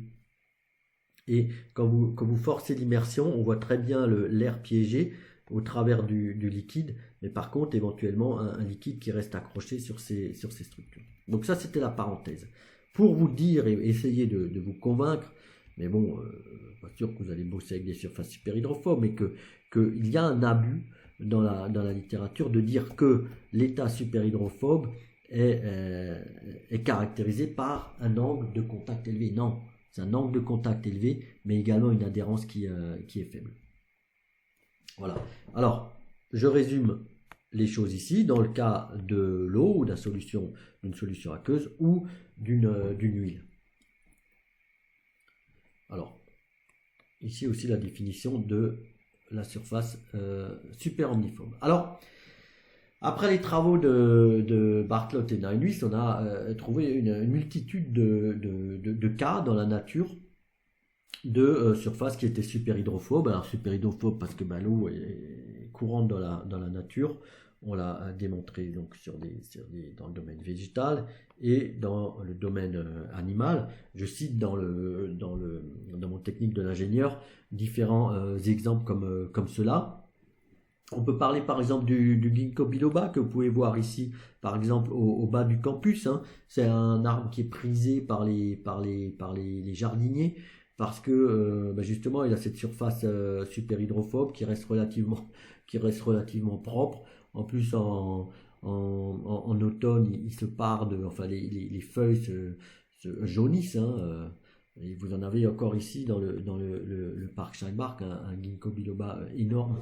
Et quand vous forcez l'immersion, on voit très bien l'air piégé au travers du liquide, mais par contre éventuellement un liquide qui reste accroché sur ces structures. Donc ça, c'était la parenthèse. Pour vous dire et essayer de vous convaincre, mais bon, pas sûr que vous allez bosser avec des surfaces superhydrophobes, mais qu'il y a un abus dans la littérature de dire que l'état superhydrophobe est caractérisé par un angle de contact élevé. Non, c'est un angle de contact élevé, mais également une adhérence qui est faible. Voilà. Alors, je résume les choses ici. Dans le cas de l'eau ou d'une solution aqueuse ou d'une huile. Alors, ici aussi la définition de la surface superomniphobe. Alors, après les travaux de Bartlett et Nijhuis, on a trouvé une multitude de cas dans la nature de surfaces qui étaient superhydrophobes. Alors superhydrophobe parce que l'eau est courante dans la nature. On l'a démontré donc dans le domaine végétal et dans le domaine animal. Je cite dans mon technique de l'ingénieur différents exemples comme cela. On peut parler par exemple du ginkgo biloba que vous pouvez voir ici, par exemple au bas du campus. Hein. C'est un arbre qui est prisé par les jardiniers parce que justement il a cette surface superhydrophobe qui reste relativement propre. En plus en automne il se pare les feuilles se jaunissent. Hein. Et vous en avez encore ici dans le parc Steinbach un ginkgo biloba énorme.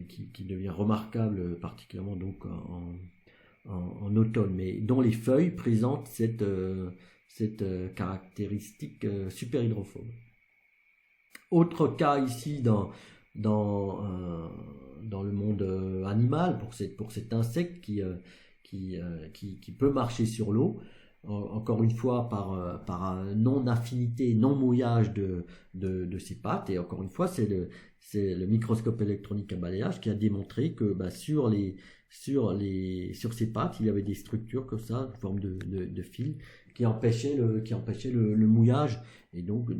Qui devient remarquable particulièrement donc en automne, mais dont les feuilles présentent cette caractéristique super hydrophobe. Autre cas ici dans le monde animal pour cet insecte qui peut marcher sur l'eau. Encore une fois par non-affinité, non-mouillage de ses pattes. Et encore une fois, c'est le microscope électronique à balayage qui a démontré que sur ses pattes, il y avait des structures comme ça, en forme de fil, qui empêchaient le mouillage et donc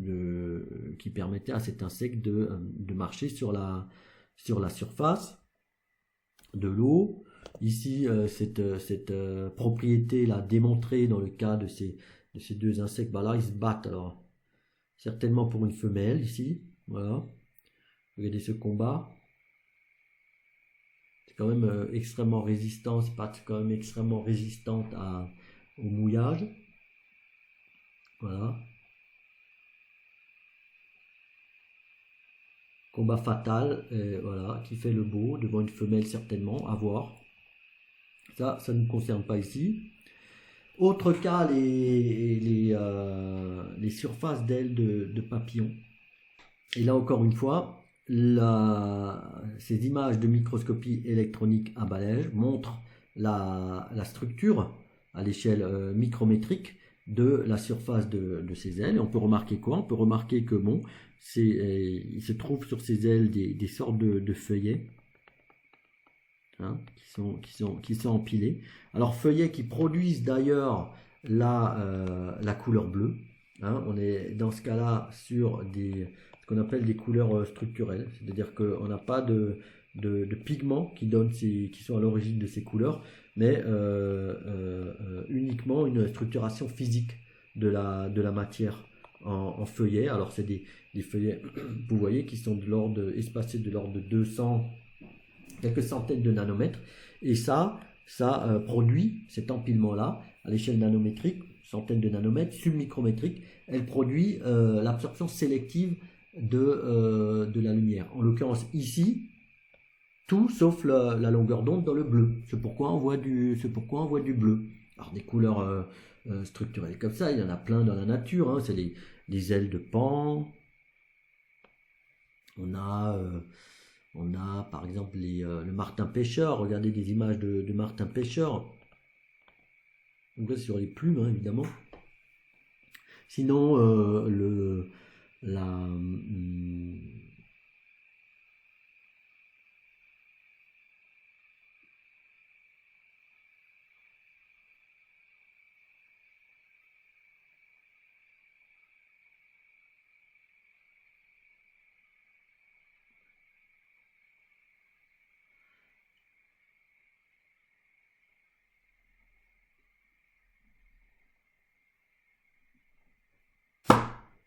qui permettaient à cet insecte de marcher sur la surface de l'eau. Ici, cette propriété là démontrée dans le cas de ces deux insectes, là ils se battent, alors certainement pour une femelle ici, voilà. Regardez ce combat. C'est quand même extrêmement résistant, ces pattes quand même extrêmement résistantes au mouillage. Voilà. Combat fatal, voilà, qui fait le beau devant une femelle certainement, à voir. Ça ne nous concerne pas ici. Autre cas, les surfaces d'ailes de papillons. Et là encore une fois, ces images de microscopie électronique à balège montrent la structure à l'échelle micrométrique de la surface de ces ailes. Et on peut remarquer quoi? On peut remarquer que bon, il se trouve sur ces ailes des sortes de feuillets, hein, qui sont empilés. Alors feuillets qui produisent d'ailleurs la couleur bleue. Hein, on est dans ce cas-là sur ce qu'on appelle des couleurs structurelles, c'est-à-dire qu'on n'a pas de pigments qui sont à l'origine de ces couleurs, mais uniquement une structuration physique de la matière en feuillets. Alors c'est des feuillets, vous voyez, qui sont espacés de l'ordre de 200, quelques centaines de nanomètres, et ça produit cet empilement-là à l'échelle nanométrique, centaines de nanomètres, submicrométrique, elle produit l'absorption sélective de la lumière. En l'occurrence ici, tout sauf la longueur d'onde dans le bleu. C'est pourquoi on voit du bleu. Alors des couleurs structurelles comme ça, il y en a plein dans la nature. Hein. C'est les ailes de paon. On a par exemple le martin pêcheur. Regardez des images de martin pêcheur. Donc là, sur les plumes, hein, évidemment. Sinon,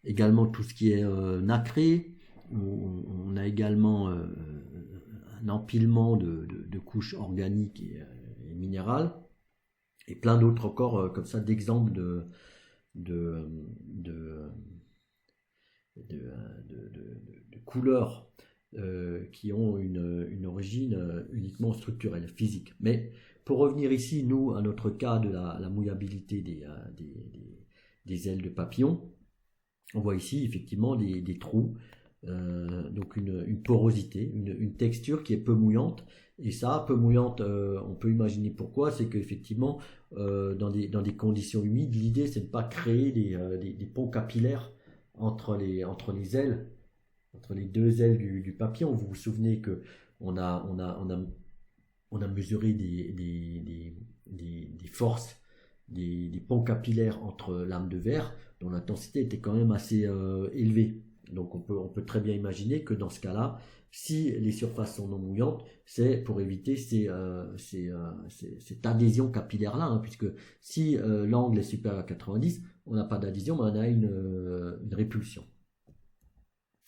également tout ce qui est nacré. On a également un empilement de couches organiques et minérales, et plein d'autres encore comme ça d'exemples de couleurs qui ont une origine uniquement structurelle, physique. Mais pour revenir ici, nous, à notre cas de la mouillabilité des ailes de papillon, on voit ici effectivement des trous, donc une porosité, une texture qui est peu mouillante. Et ça, peu mouillante, on peut imaginer pourquoi. C'est qu'effectivement, dans des conditions humides, l'idée c'est de ne pas créer des ponts capillaires entre les ailes, entre les deux ailes du papillon. Vous vous souvenez que on a mesuré des forces, des ponts capillaires entre lames de verre dont l'intensité était quand même assez élevée. Donc on peut très bien imaginer que dans ce cas-là, si les surfaces sont non mouillantes, c'est pour éviter cette adhésion capillaire-là, hein, puisque si l'angle est supérieur à 90, on n'a pas d'adhésion, mais on a une répulsion.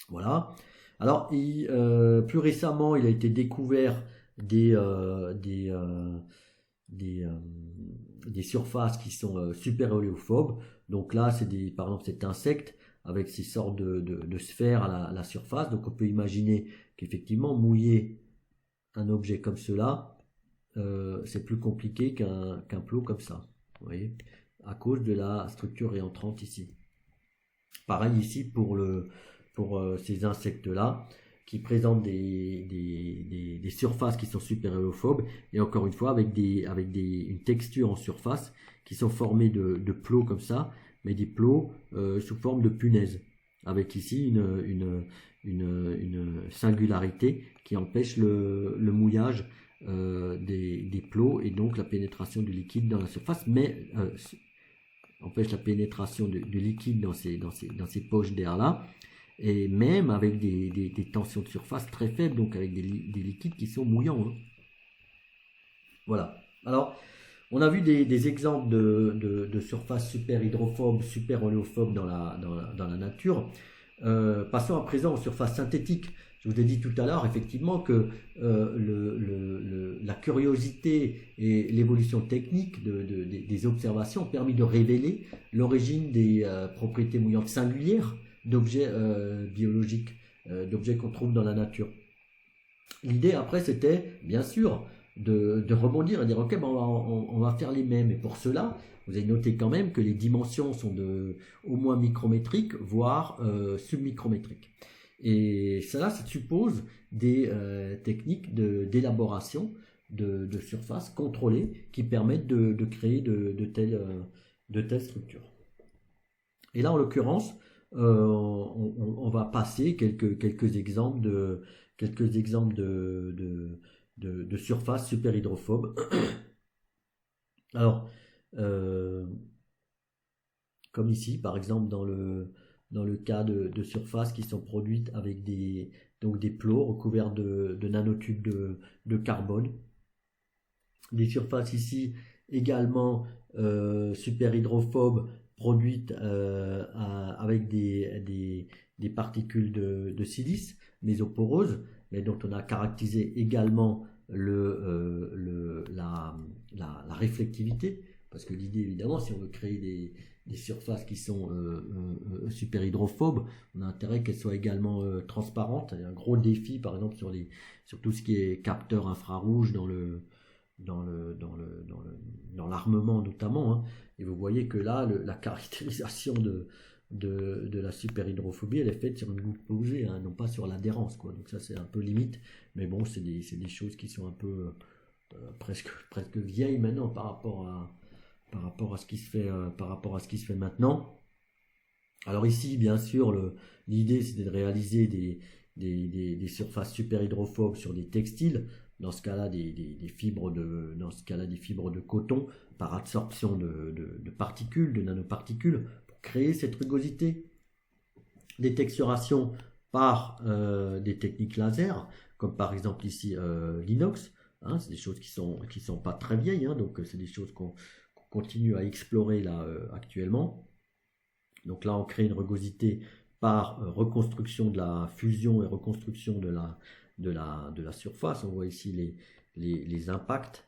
Voilà. Alors, plus récemment, il a été découvert des surfaces qui sont super oléophobes. Donc là, par exemple cet insecte avec ces sortes de sphères à la surface. Donc on peut imaginer qu'effectivement mouiller un objet comme cela, c'est plus compliqué qu'un plot comme ça. Vous voyez, à cause de la structure réentrante ici. Pareil ici pour ces insectes-là, qui présentent des surfaces qui sont super oléophobes, et encore une fois avec une texture en surface qui sont formées de plots comme ça, mais des plots sous forme de punaises, avec ici une singularité qui empêche le mouillage des plots, et donc la pénétration du liquide dans la surface, mais empêche la pénétration du liquide dans ces poches d'air là, et même avec des tensions de surface très faibles, donc avec des liquides qui sont mouillants. Hein. Voilà. Alors, on a vu des exemples de surfaces super hydrophobes, super oléophobes dans la nature. Passons à présent aux surfaces synthétiques. Je vous ai dit tout à l'heure effectivement que la curiosité et l'évolution technique des observations ont permis de révéler l'origine des propriétés mouillantes singulières d'objets biologiques, d'objets qu'on trouve dans la nature. L'idée après c'était bien sûr de rebondir et de dire ok ben on va faire les mêmes, et pour cela vous avez noté quand même que les dimensions sont au moins micrométriques voire submicrométriques, et cela ça suppose des techniques d'élaboration de surfaces contrôlées qui permettent de créer de telles structures. Et là en l'occurrence on va passer quelques exemples de surfaces super hydrophobes. Alors, comme ici, par exemple, dans le cas de surfaces qui sont produites avec des plots recouverts de nanotubes de carbone. Des surfaces ici également super hydrophobes produites avec des particules de silice mésoporeuses, mais dont on a caractérisé également la réflectivité, parce que l'idée évidemment, si on veut créer des surfaces qui sont super hydrophobes, on a intérêt qu'elles soient également transparentes. Il y a un gros défi par exemple sur tout ce qui est capteur infrarouge dans l'armement notamment, hein. Et vous voyez que là la caractérisation de la superhydrophobie, elle est faite sur une goutte posée, hein, non pas sur l'adhérence, quoi. Donc ça c'est un peu limite, mais bon c'est des choses qui sont un peu presque vieilles maintenant par rapport à ce qui se fait maintenant. Alors ici bien sûr l'idée c'était de réaliser des surfaces super hydrophobes sur des textiles, dans ce cas-là des fibres de coton par absorption de particules, de nanoparticules, pour créer cette rugosité. Des texturations par des techniques laser, comme par exemple ici l'inox, hein, c'est des choses qui sont pas très vieilles, hein, donc c'est des choses qu'on continue à explorer là actuellement. Donc là on crée une rugosité par reconstruction de la fusion et reconstruction de la surface. On voit ici les impacts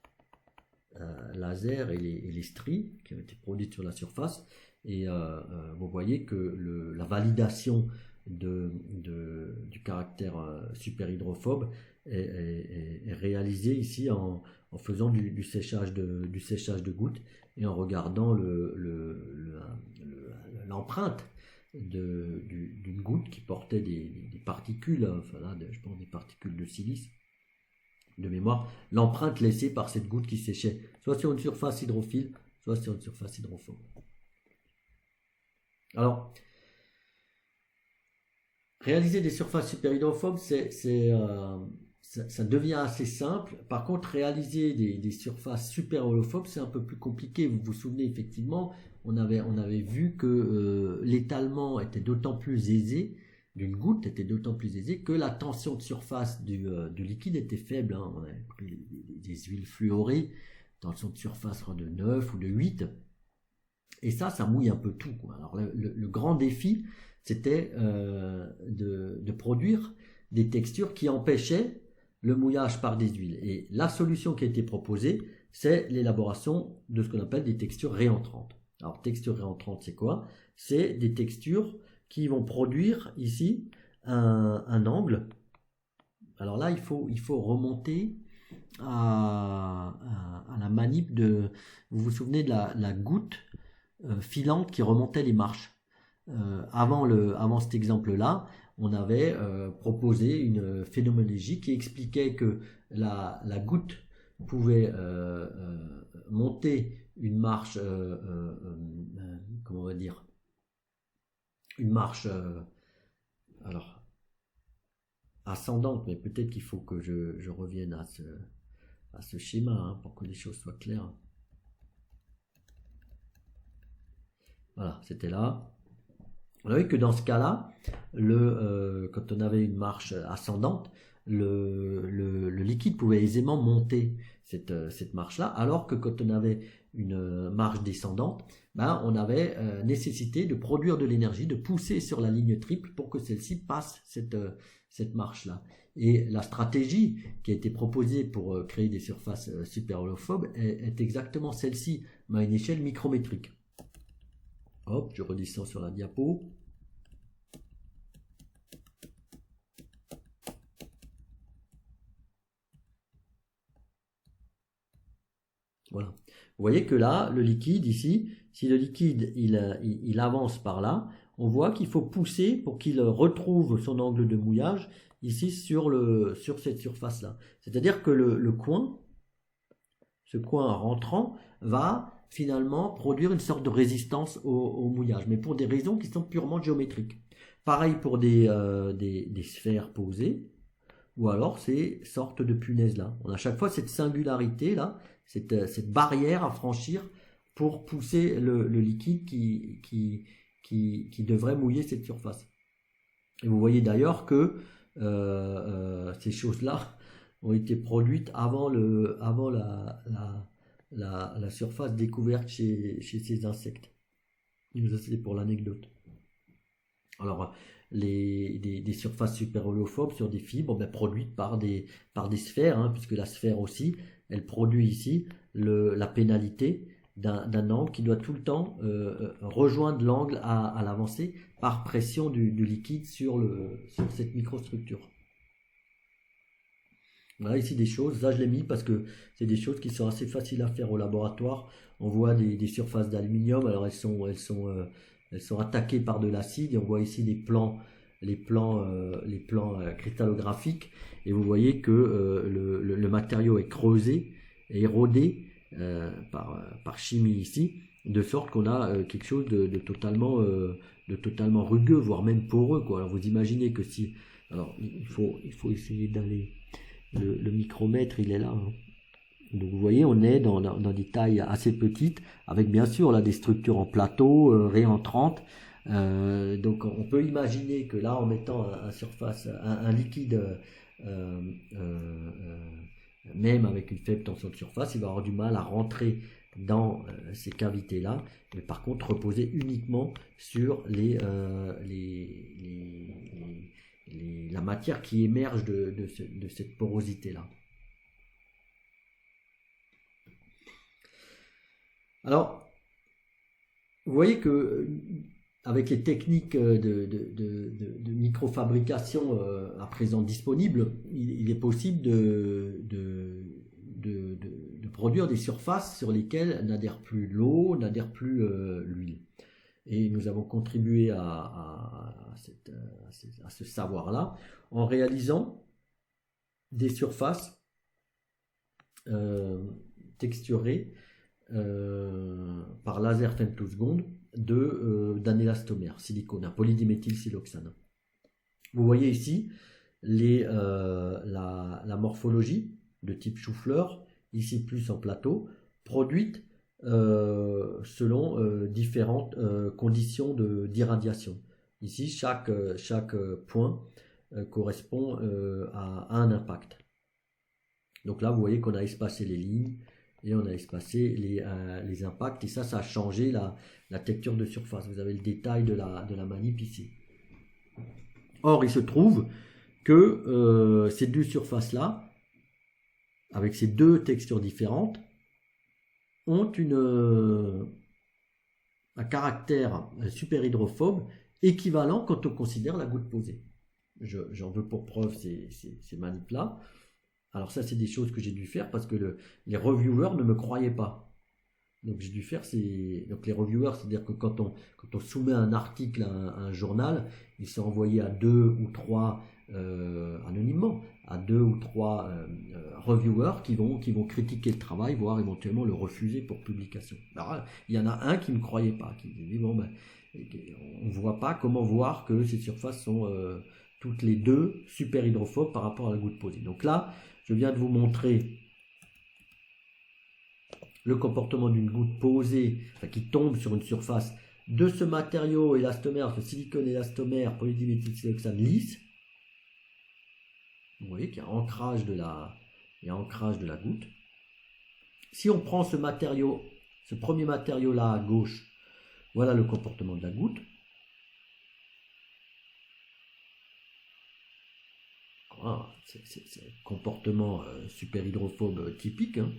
laser et les stries qui ont été produites sur la surface, et vous voyez que la validation du caractère super hydrophobe est réalisée ici en faisant du séchage de gouttes et en regardant l'empreinte d'une goutte qui portait des particules, enfin là, je pense des particules de silice de mémoire, l'empreinte laissée par cette goutte qui séchait, soit sur une surface hydrophile, soit sur une surface hydrophobe. Alors, réaliser des surfaces super hydrophobes, ça devient assez simple. Par contre, réaliser des surfaces super holophobes, c'est un peu plus compliqué. Vous vous souvenez effectivement, on avait vu que l'étalement était d'autant plus aisé, d'une goutte était d'autant plus aisé que la tension de surface du liquide était faible, hein. On avait pris des huiles fluorées, tension de surface de 9 ou de 8, et ça mouille un peu tout, quoi. Alors le grand défi, c'était de produire des textures qui empêchaient le mouillage par des huiles. Et la solution qui a été proposée, c'est l'élaboration de ce qu'on appelle des textures réentrantes. Alors, textures réentrantes, c'est quoi? C'est des textures qui vont produire ici un angle. Alors là, il faut remonter à la manip de... Vous vous souvenez de la goutte filante qui remontait les marches. Avant cet exemple-là, on avait proposé une phénoménologie qui expliquait que la goutte pouvait monter une marche, comment on va dire, une marche alors ascendante, mais peut-être qu'il faut que je revienne à ce schéma, hein, pour que les choses soient claires. Voilà, c'était là. On a vu que dans ce cas-là, quand on avait une marche ascendante, le liquide pouvait aisément monter cette marche-là, alors que quand on avait une marche descendante, ben, on avait nécessité de produire de l'énergie, de pousser sur la ligne triple pour que celle-ci passe cette marche-là. Et la stratégie qui a été proposée pour créer des surfaces super holophobes est exactement celle-ci, mais à une échelle micrométrique. Hop, je redescends sur la diapo. Voilà. Vous voyez que là, le liquide ici, si le liquide il avance par là, on voit qu'il faut pousser pour qu'il retrouve son angle de mouillage ici sur cette surface-là. C'est-à-dire que le coin, ce coin rentrant, va finalement produire une sorte de résistance au mouillage, mais pour des raisons qui sont purement géométriques. Pareil pour des sphères posées, ou alors ces sortes de punaises-là. On a à chaque fois cette singularité-là, cette barrière à franchir pour pousser le liquide qui devrait mouiller cette surface. Et vous voyez d'ailleurs que ces choses-là ont été produites avant la surface découverte chez ces insectes. Ça, c'est pour l'anecdote. Alors, des surfaces super holophobes sur des fibres produites par des sphères, hein, puisque la sphère aussi, elle produit ici la pénalité d'un angle qui doit tout le temps rejoindre l'angle à l'avancée par pression du liquide sur cette microstructure. Voilà ici des choses, ça je l'ai mis parce que c'est des choses qui sont assez faciles à faire au laboratoire. On voit des surfaces d'aluminium, alors elles sont attaquées par de l'acide et on voit ici les plans cristallographiques et vous voyez que le matériau est creusé et érodé par chimie ici, de sorte qu'on a quelque chose de totalement rugueux, voire même poreux, quoi. Alors vous imaginez que si... Alors il faut essayer d'aller... Le micromètre, il est là, hein. Donc vous voyez, on est dans des tailles assez petites, avec bien sûr là des structures en plateau, réentrantes. Donc on peut imaginer que là, en mettant un liquide, euh, euh, même avec une faible tension de surface, il va avoir du mal à rentrer dans ces cavités-là, mais par contre reposer uniquement sur la matière qui émerge de cette porosité-là. Alors, vous voyez que avec les techniques de microfabrication à présent disponibles, il est possible de produire des surfaces sur lesquelles n'adhère plus l'eau, n'adhère plus l'huile. Et nous avons contribué à ce savoir-là en réalisant des surfaces texturées par laser femtoseconde d'un élastomère, silicone, un polydiméthylsiloxane. Vous voyez ici la morphologie de type chou-fleur, ici plus en plateau, produite selon différentes conditions d'irradiation. Ici, chaque point correspond à un impact. Donc là, vous voyez qu'on a espacé les lignes et on a espacé les impacts. Et ça a changé la texture de surface. Vous avez le détail de la manip ici. Or, il se trouve que ces deux surfaces-là, avec ces deux textures différentes, ont un caractère super hydrophobe équivalent quand on considère la goutte posée. J'en veux pour preuve ces manips-là. Alors ça, c'est des choses que j'ai dû faire parce que les reviewers ne me croyaient pas. Donc j'ai dû faire donc les reviewers, c'est-à-dire que quand on soumet un article à un journal, il s'est envoyé à 2 ou 3 anonymement, à 2 ou 3 reviewers qui vont critiquer le travail, voire éventuellement le refuser pour publication. Alors il y en a un qui ne me croyait pas, qui dit bon ben on ne voit pas comment voir que ces surfaces sont toutes les deux super hydrophobes par rapport à la goutte posée. Donc là, je viens de vous montrer le comportement d'une goutte posée, qui tombe sur une surface de ce matériau élastomère, ce silicone élastomère polydiméthylsiloxane lisse. Vous voyez qu'il y a ancrage de la goutte. Si on prend ce matériau, ce premier matériau là à gauche, voilà le comportement de la goutte. Voilà, c'est un comportement super hydrophobe typique. Hein.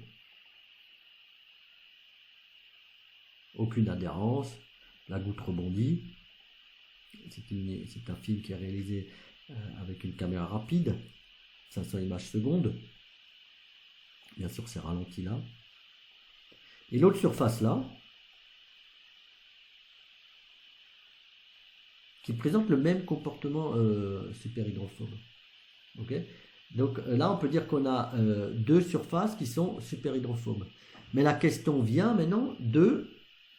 Aucune adhérence, la goutte rebondit. C'est un film qui est réalisé avec une caméra rapide, 500 images secondes. Bien sûr, c'est ralenti là. Et l'autre surface là, qui présente le même comportement super hydrophobe. Okay, donc là, on peut dire qu'on a deux surfaces qui sont super hydrophobes. Mais la question vient maintenant de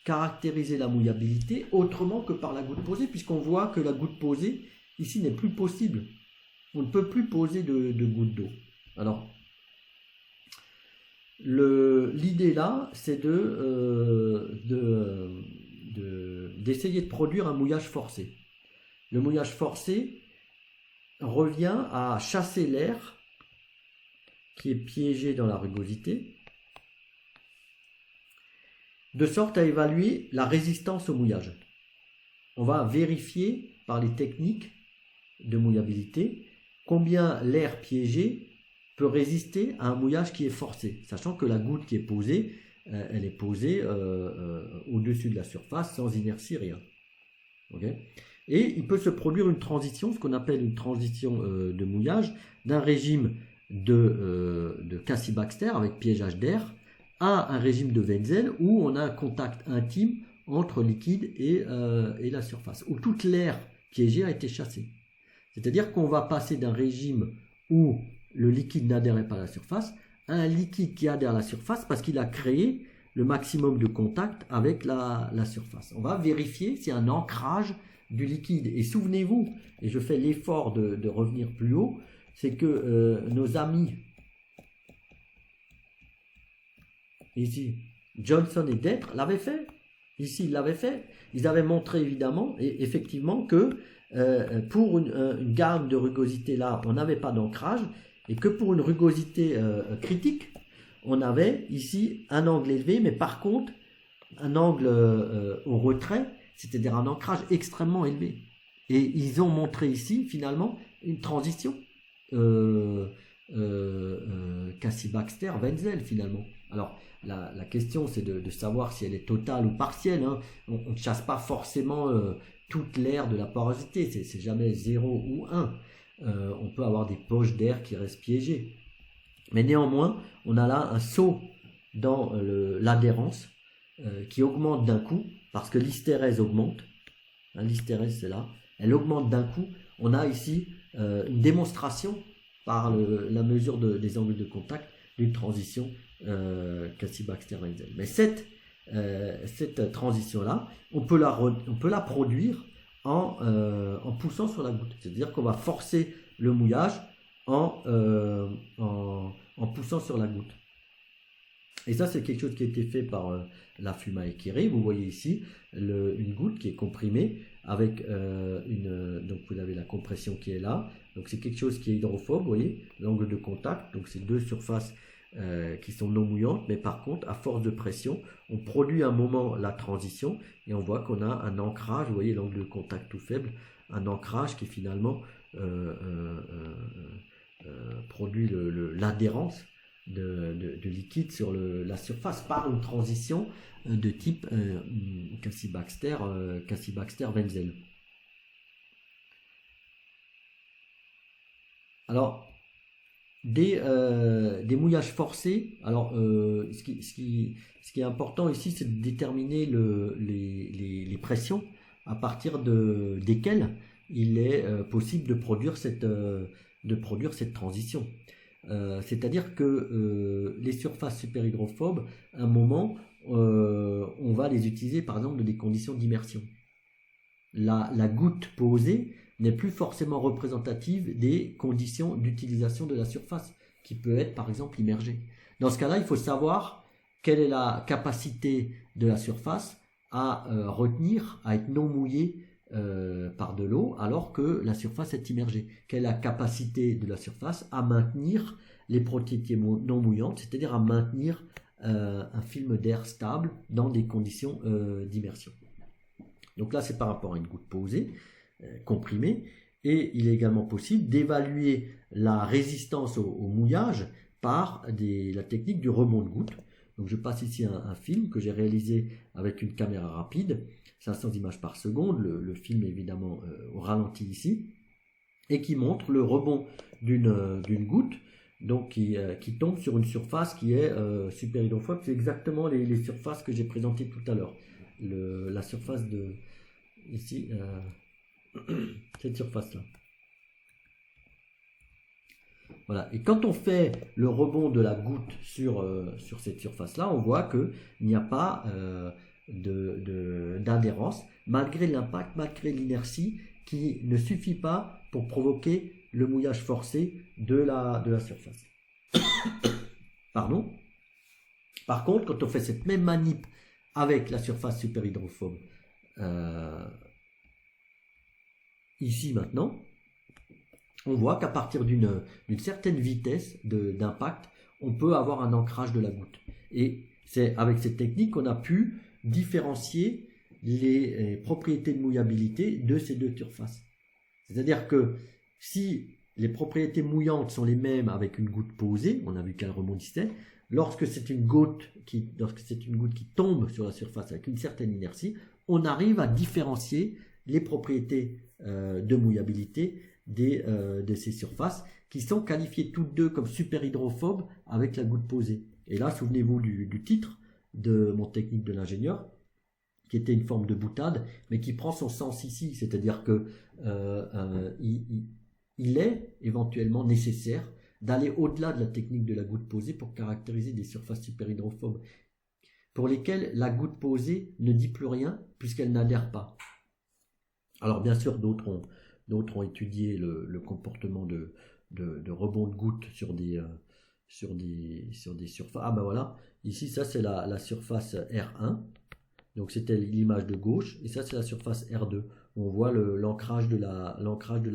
caractériser la mouillabilité autrement que par la goutte posée, puisqu'on voit que la goutte posée, ici, n'est plus possible. On ne peut plus poser de gouttes d'eau. Alors, l'idée là, c'est d'essayer de produire un mouillage forcé. Le mouillage forcé revient à chasser l'air qui est piégé dans la rugosité, de sorte à évaluer la résistance au mouillage. On va vérifier par les techniques de mouillabilité combien l'air piégé peut résister à un mouillage qui est forcé, sachant que la goutte qui est posée, elle est posée au-dessus de la surface sans inertie, rien. Okay, et il peut se produire une transition, ce qu'on appelle une transition de mouillage, d'un régime de Cassie-Baxter avec piégeage d'air à un régime de Wenzel où on a un contact intime entre liquide et la surface, où toute l'air piégé a été chassé. C'est-à-dire qu'on va passer d'un régime où le liquide n'adhérait pas à la surface à un liquide qui adhère à la surface parce qu'il a créé le maximum de contact avec la surface. On va vérifier s'il y a un ancrage du liquide. Et souvenez-vous, et je fais l'effort de revenir plus haut, c'est que nos amis ici, Johnson et Detre, l'avaient fait. Ici, ils l'avaient fait. Ils avaient montré évidemment et effectivement que pour une gamme de rugosité là, on n'avait pas d'ancrage et que pour une rugosité critique, on avait ici un angle élevé, mais par contre, un angle au retrait, c'est-à-dire un ancrage extrêmement élevé. Et ils ont montré ici, finalement, une transition Cassie-Baxter-Wenzel, finalement. Alors, la question, c'est de savoir si elle est totale ou partielle. Hein. On ne chasse pas forcément toute l'air de la porosité. C'est jamais 0 ou 1. On peut avoir des poches d'air qui restent piégées. Mais néanmoins, on a là un saut dans l'adhérence qui augmente d'un coup, parce que l'hystérèse augmente. Hein, l'hystérèse, c'est là. Elle augmente d'un coup. On a ici une démonstration par la mesure des angles de contact d'une transition Cassie-Baxter-Wenzel. Mais cette transition-là, on peut la produire en poussant sur la goutte. C'est-à-dire qu'on va forcer le mouillage en poussant sur la goutte. Et ça, c'est quelque chose qui a été fait par la Fumae Kiri. Vous voyez ici une goutte qui est comprimée avec donc vous avez la compression qui est là. Donc c'est quelque chose qui est hydrophobe, vous voyez, l'angle de contact. Donc c'est deux surfaces qui sont non mouillantes, mais par contre, à force de pression, on produit à un moment la transition et on voit qu'on a un ancrage, vous voyez l'angle de contact tout faible, un ancrage qui finalement produit l'adhérence de liquide sur la surface par une transition de type Cassie-Baxter-Wenzel. Alors, des mouillages forcés. Alors, ce qui est important ici, c'est de déterminer les pressions à partir desquelles il est possible de produire cette transition. C'est-à-dire que les surfaces superhydrophobes, à un moment, on va les utiliser par exemple dans des conditions d'immersion. La goutte posée n'est plus forcément représentative des conditions d'utilisation de la surface, qui peut être par exemple immergée. Dans ce cas-là, il faut savoir quelle est la capacité de la surface à retenir, à être non mouillée par de l'eau, alors que la surface est immergée. Quelle est la capacité de la surface à maintenir les propriétés non mouillantes, c'est-à-dire à maintenir un film d'air stable dans des conditions d'immersion. Donc là, c'est par rapport à une goutte posée, comprimée. Et il est également possible d'évaluer la résistance au mouillage par la technique du rebond de goutte. Donc je passe ici un film que j'ai réalisé avec une caméra rapide, 500 images par seconde, le film est évidemment au ralenti ici, et qui montre le rebond d'une goutte donc qui tombe sur une surface qui est super hydrophobe. C'est exactement les surfaces que j'ai présentées tout à l'heure. La surface de ici, cette surface-là. Voilà. Et quand on fait le rebond de la goutte sur cette surface-là, on voit qu'il n'y a pas d'adhérence, malgré l'impact, malgré l'inertie, qui ne suffit pas pour provoquer le mouillage forcé de la surface. Pardon. Par contre, quand on fait cette même manip avec la surface super hydrophobe, ici maintenant, on voit qu'à partir d'une certaine vitesse d'impact, on peut avoir un ancrage de la goutte. Et c'est avec cette technique qu'on a pu différencier les propriétés de mouillabilité de ces deux surfaces. C'est-à-dire que si les propriétés mouillantes sont les mêmes avec une goutte posée, on a vu qu'elle rebondissait, lorsque c'est une goutte qui tombe sur la surface avec une certaine inertie, on arrive à différencier les propriétés de mouillabilité de ces surfaces qui sont qualifiées toutes deux comme super hydrophobes avec la goutte posée. Et là, souvenez-vous du titre de mon technique de l'ingénieur, qui était une forme de boutade, mais qui prend son sens ici, c'est-à-dire que il est éventuellement nécessaire d'aller au-delà de la technique de la goutte posée pour caractériser des surfaces super hydrophobes, pour lesquelles la goutte posée ne dit plus rien puisqu'elle n'adhère pas. Alors bien sûr, d'autres ont étudié le comportement de rebond de goutte sur des surfaces. Ah ben voilà, ici ça c'est la surface R1. Donc c'était l'image de gauche, et ça c'est la surface R2, où on voit l'ancrage de la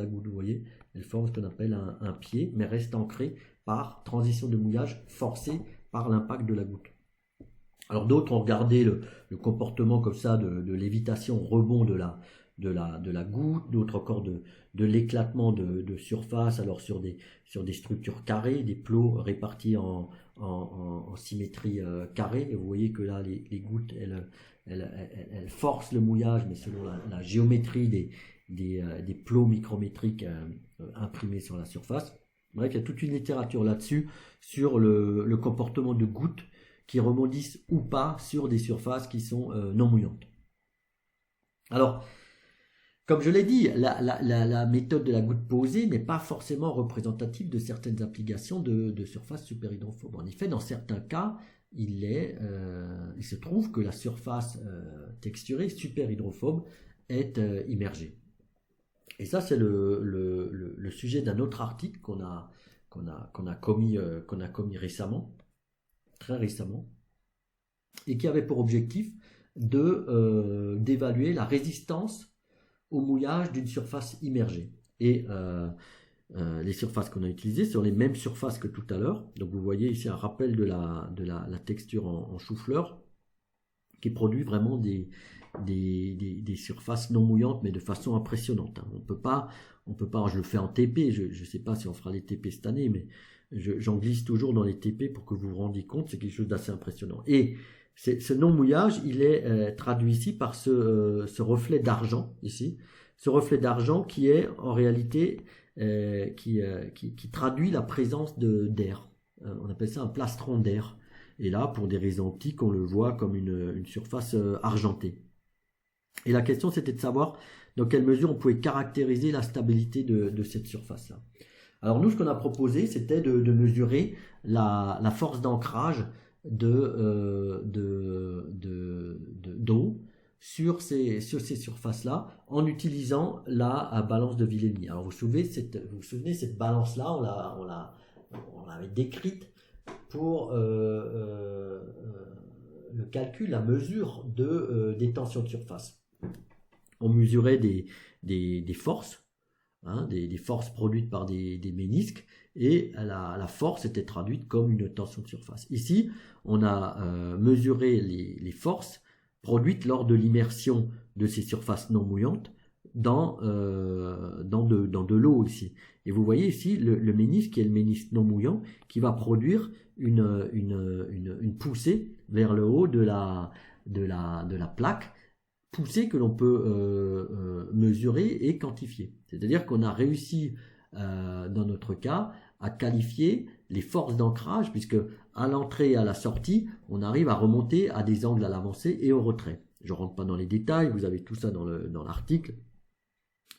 goutte. Vous voyez, elle forme ce qu'on appelle un pied, mais reste ancrée par transition de mouillage forcée par l'impact de la goutte. Alors d'autres ont regardé le comportement comme ça de lévitation rebond de la goutte, d'autres encore de l'éclatement de surface, alors sur des structures carrées, des plots répartis en symétrie carrée, et vous voyez que là les gouttes elles forcent le mouillage, mais selon la géométrie des plots micrométriques imprimés sur la surface. Bref, il y a toute une littérature là-dessus sur le comportement de gouttes qui rebondissent ou pas sur des surfaces qui sont non mouillantes. Alors, comme je l'ai dit, la méthode de la goutte posée n'est pas forcément représentative de certaines applications de surfaces super hydrophobes. En effet, dans certains cas, il se trouve que la surface texturée super hydrophobe est immergée. Et ça, c'est le sujet d'un autre article qu'on a commis récemment, très récemment, et qui avait pour objectif d'évaluer la résistance au mouillage d'une surface immergée. Et les surfaces qu'on a utilisées sont les mêmes surfaces que tout à l'heure. Donc vous voyez ici un rappel de la texture en chou-fleur qui produit vraiment des surfaces non mouillantes mais de façon impressionnante. On peut pas, je le fais en TP, je ne sais pas si on fera les TP cette année, mais j'en glisse toujours dans les TP pour que vous vous rendiez compte, c'est quelque chose d'assez impressionnant. Et ce non-mouillage, il est traduit ici par ce reflet d'argent, ici. Ce reflet d'argent qui est en réalité, qui traduit la présence d'air. On appelle ça un plastron d'air. Et là, pour des raisons optiques, on le voit comme une surface argentée. Et la question, c'était de savoir dans quelle mesure on pouvait caractériser la stabilité de cette surface-là. Alors nous, ce qu'on a proposé, c'était de mesurer la force d'ancrage d'eau sur ces surfaces-là en utilisant la balance de Villemi. Alors vous vous souvenez cette balance-là, on l'avait décrite pour le calcul, la mesure des tensions de surface. On mesurait des forces, des forces produites par des ménisques, et la force était traduite comme une tension de surface. Ici, on a mesuré les forces produites lors de l'immersion de ces surfaces non mouillantes dans de l'eau ici. Et vous voyez ici le ménisque qui est le ménisque non mouillant qui va produire une poussée vers le haut de la plaque, poussée que l'on peut mesurer et quantifier. C'est-à-dire qu'on a réussi dans notre cas à qualifier les forces d'ancrage, puisque à l'entrée et à la sortie, on arrive à remonter à des angles à l'avancée et au retrait. Je ne rentre pas dans les détails, vous avez tout ça dans l'article.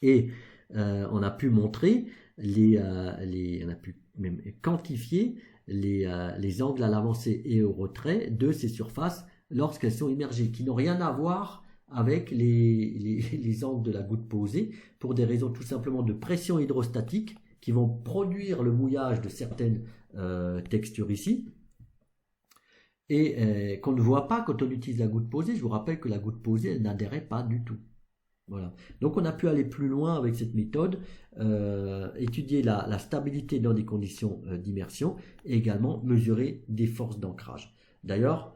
Et on a pu montrer, on a pu même quantifier les angles à l'avancée et au retrait de ces surfaces lorsqu'elles sont immergées, qui n'ont rien à voir avec les angles de la goutte posée, pour des raisons tout simplement de pression hydrostatique, qui vont produire le mouillage de certaines textures ici, et qu'on ne voit pas quand on utilise la goutte posée. Je vous rappelle que la goutte posée, elle n'adhérait pas du tout. Voilà. Donc on a pu aller plus loin avec cette méthode, étudier la stabilité dans des conditions d'immersion, et également mesurer des forces d'ancrage. D'ailleurs,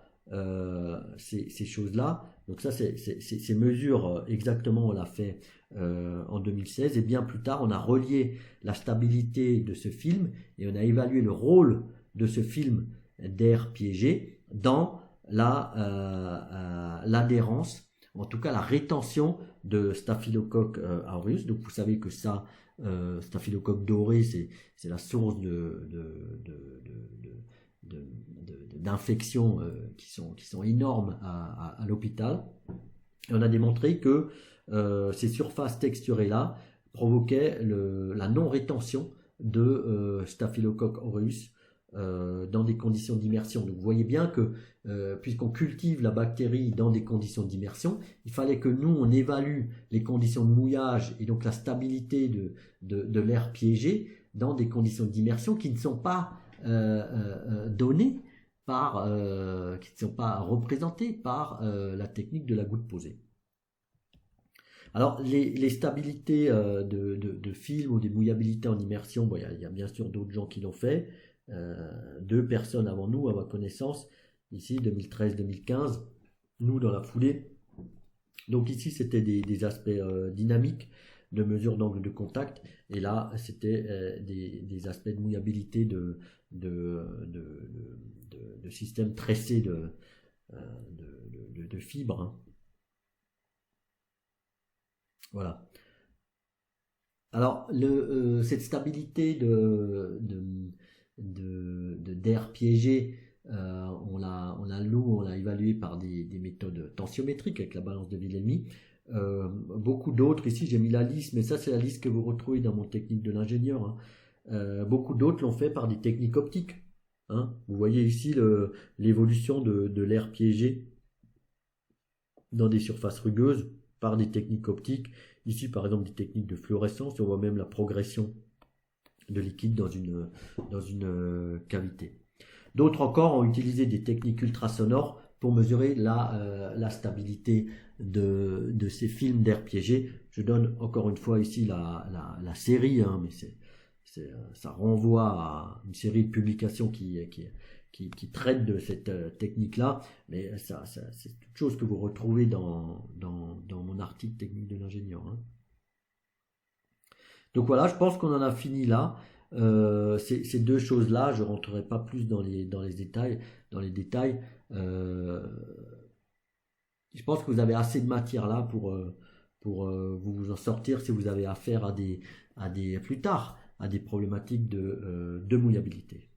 ces choses-là, donc ça, ces mesures exactement, on l'a fait en 2016, et bien plus tard, on a relié la stabilité de ce film et on a évalué le rôle de ce film d'air piégé dans l'adhérence, en tout cas la rétention de Staphylococcus aureus. Donc vous savez que ça, Staphylocoque doré, c'est la source d'infections qui sont énormes à l'hôpital. Et on a démontré que ces surfaces texturées-là provoquaient la non-rétention de Staphylococcus aureus dans des conditions d'immersion. Donc vous voyez bien que puisqu'on cultive la bactérie dans des conditions d'immersion, il fallait que nous on évalue les conditions de mouillage et donc la stabilité de l'air piégé dans des conditions d'immersion qui ne sont pas données qui ne sont pas représentées par la technique de la goutte posée. Alors les stabilités de film ou des mouillabilités en immersion, bon, il y a bien sûr d'autres gens qui l'ont fait. 2 personnes avant nous, à ma connaissance, ici 2013-2015, nous dans la foulée. Donc ici c'était des aspects dynamiques de mesure d'angle de contact, et là c'était des aspects de mouillabilité de systèmes tressés de fibres. Hein. Voilà. Alors cette stabilité d'air piégé, on l'a évalué par des méthodes tensiométriques avec la balance de Wilhelmy. Beaucoup d'autres, ici j'ai mis la liste, mais ça c'est la liste que vous retrouvez dans mon technique de l'ingénieur. Hein. Beaucoup d'autres l'ont fait par des techniques optiques. Hein. Vous voyez ici l'évolution de l'air piégé dans des surfaces rugueuses par des techniques optiques. Ici par exemple des techniques de fluorescence, on voit même la progression de liquide dans une cavité. D'autres encore ont utilisé des techniques ultrasonores pour mesurer la stabilité de ces films d'air piégé. Je donne encore une fois ici la série, hein, mais ça renvoie à une série de publications qui traitent de cette technique-là, mais c'est toute chose que vous retrouvez dans mon article technique de l'ingénieur. Hein. Donc voilà, je pense qu'on en a fini là. Ces 2 choses-là, je ne rentrerai pas plus dans les détails. Je pense que vous avez assez de matière là pour vous en sortir si vous avez affaire plus tard à des problématiques de mouillabilité.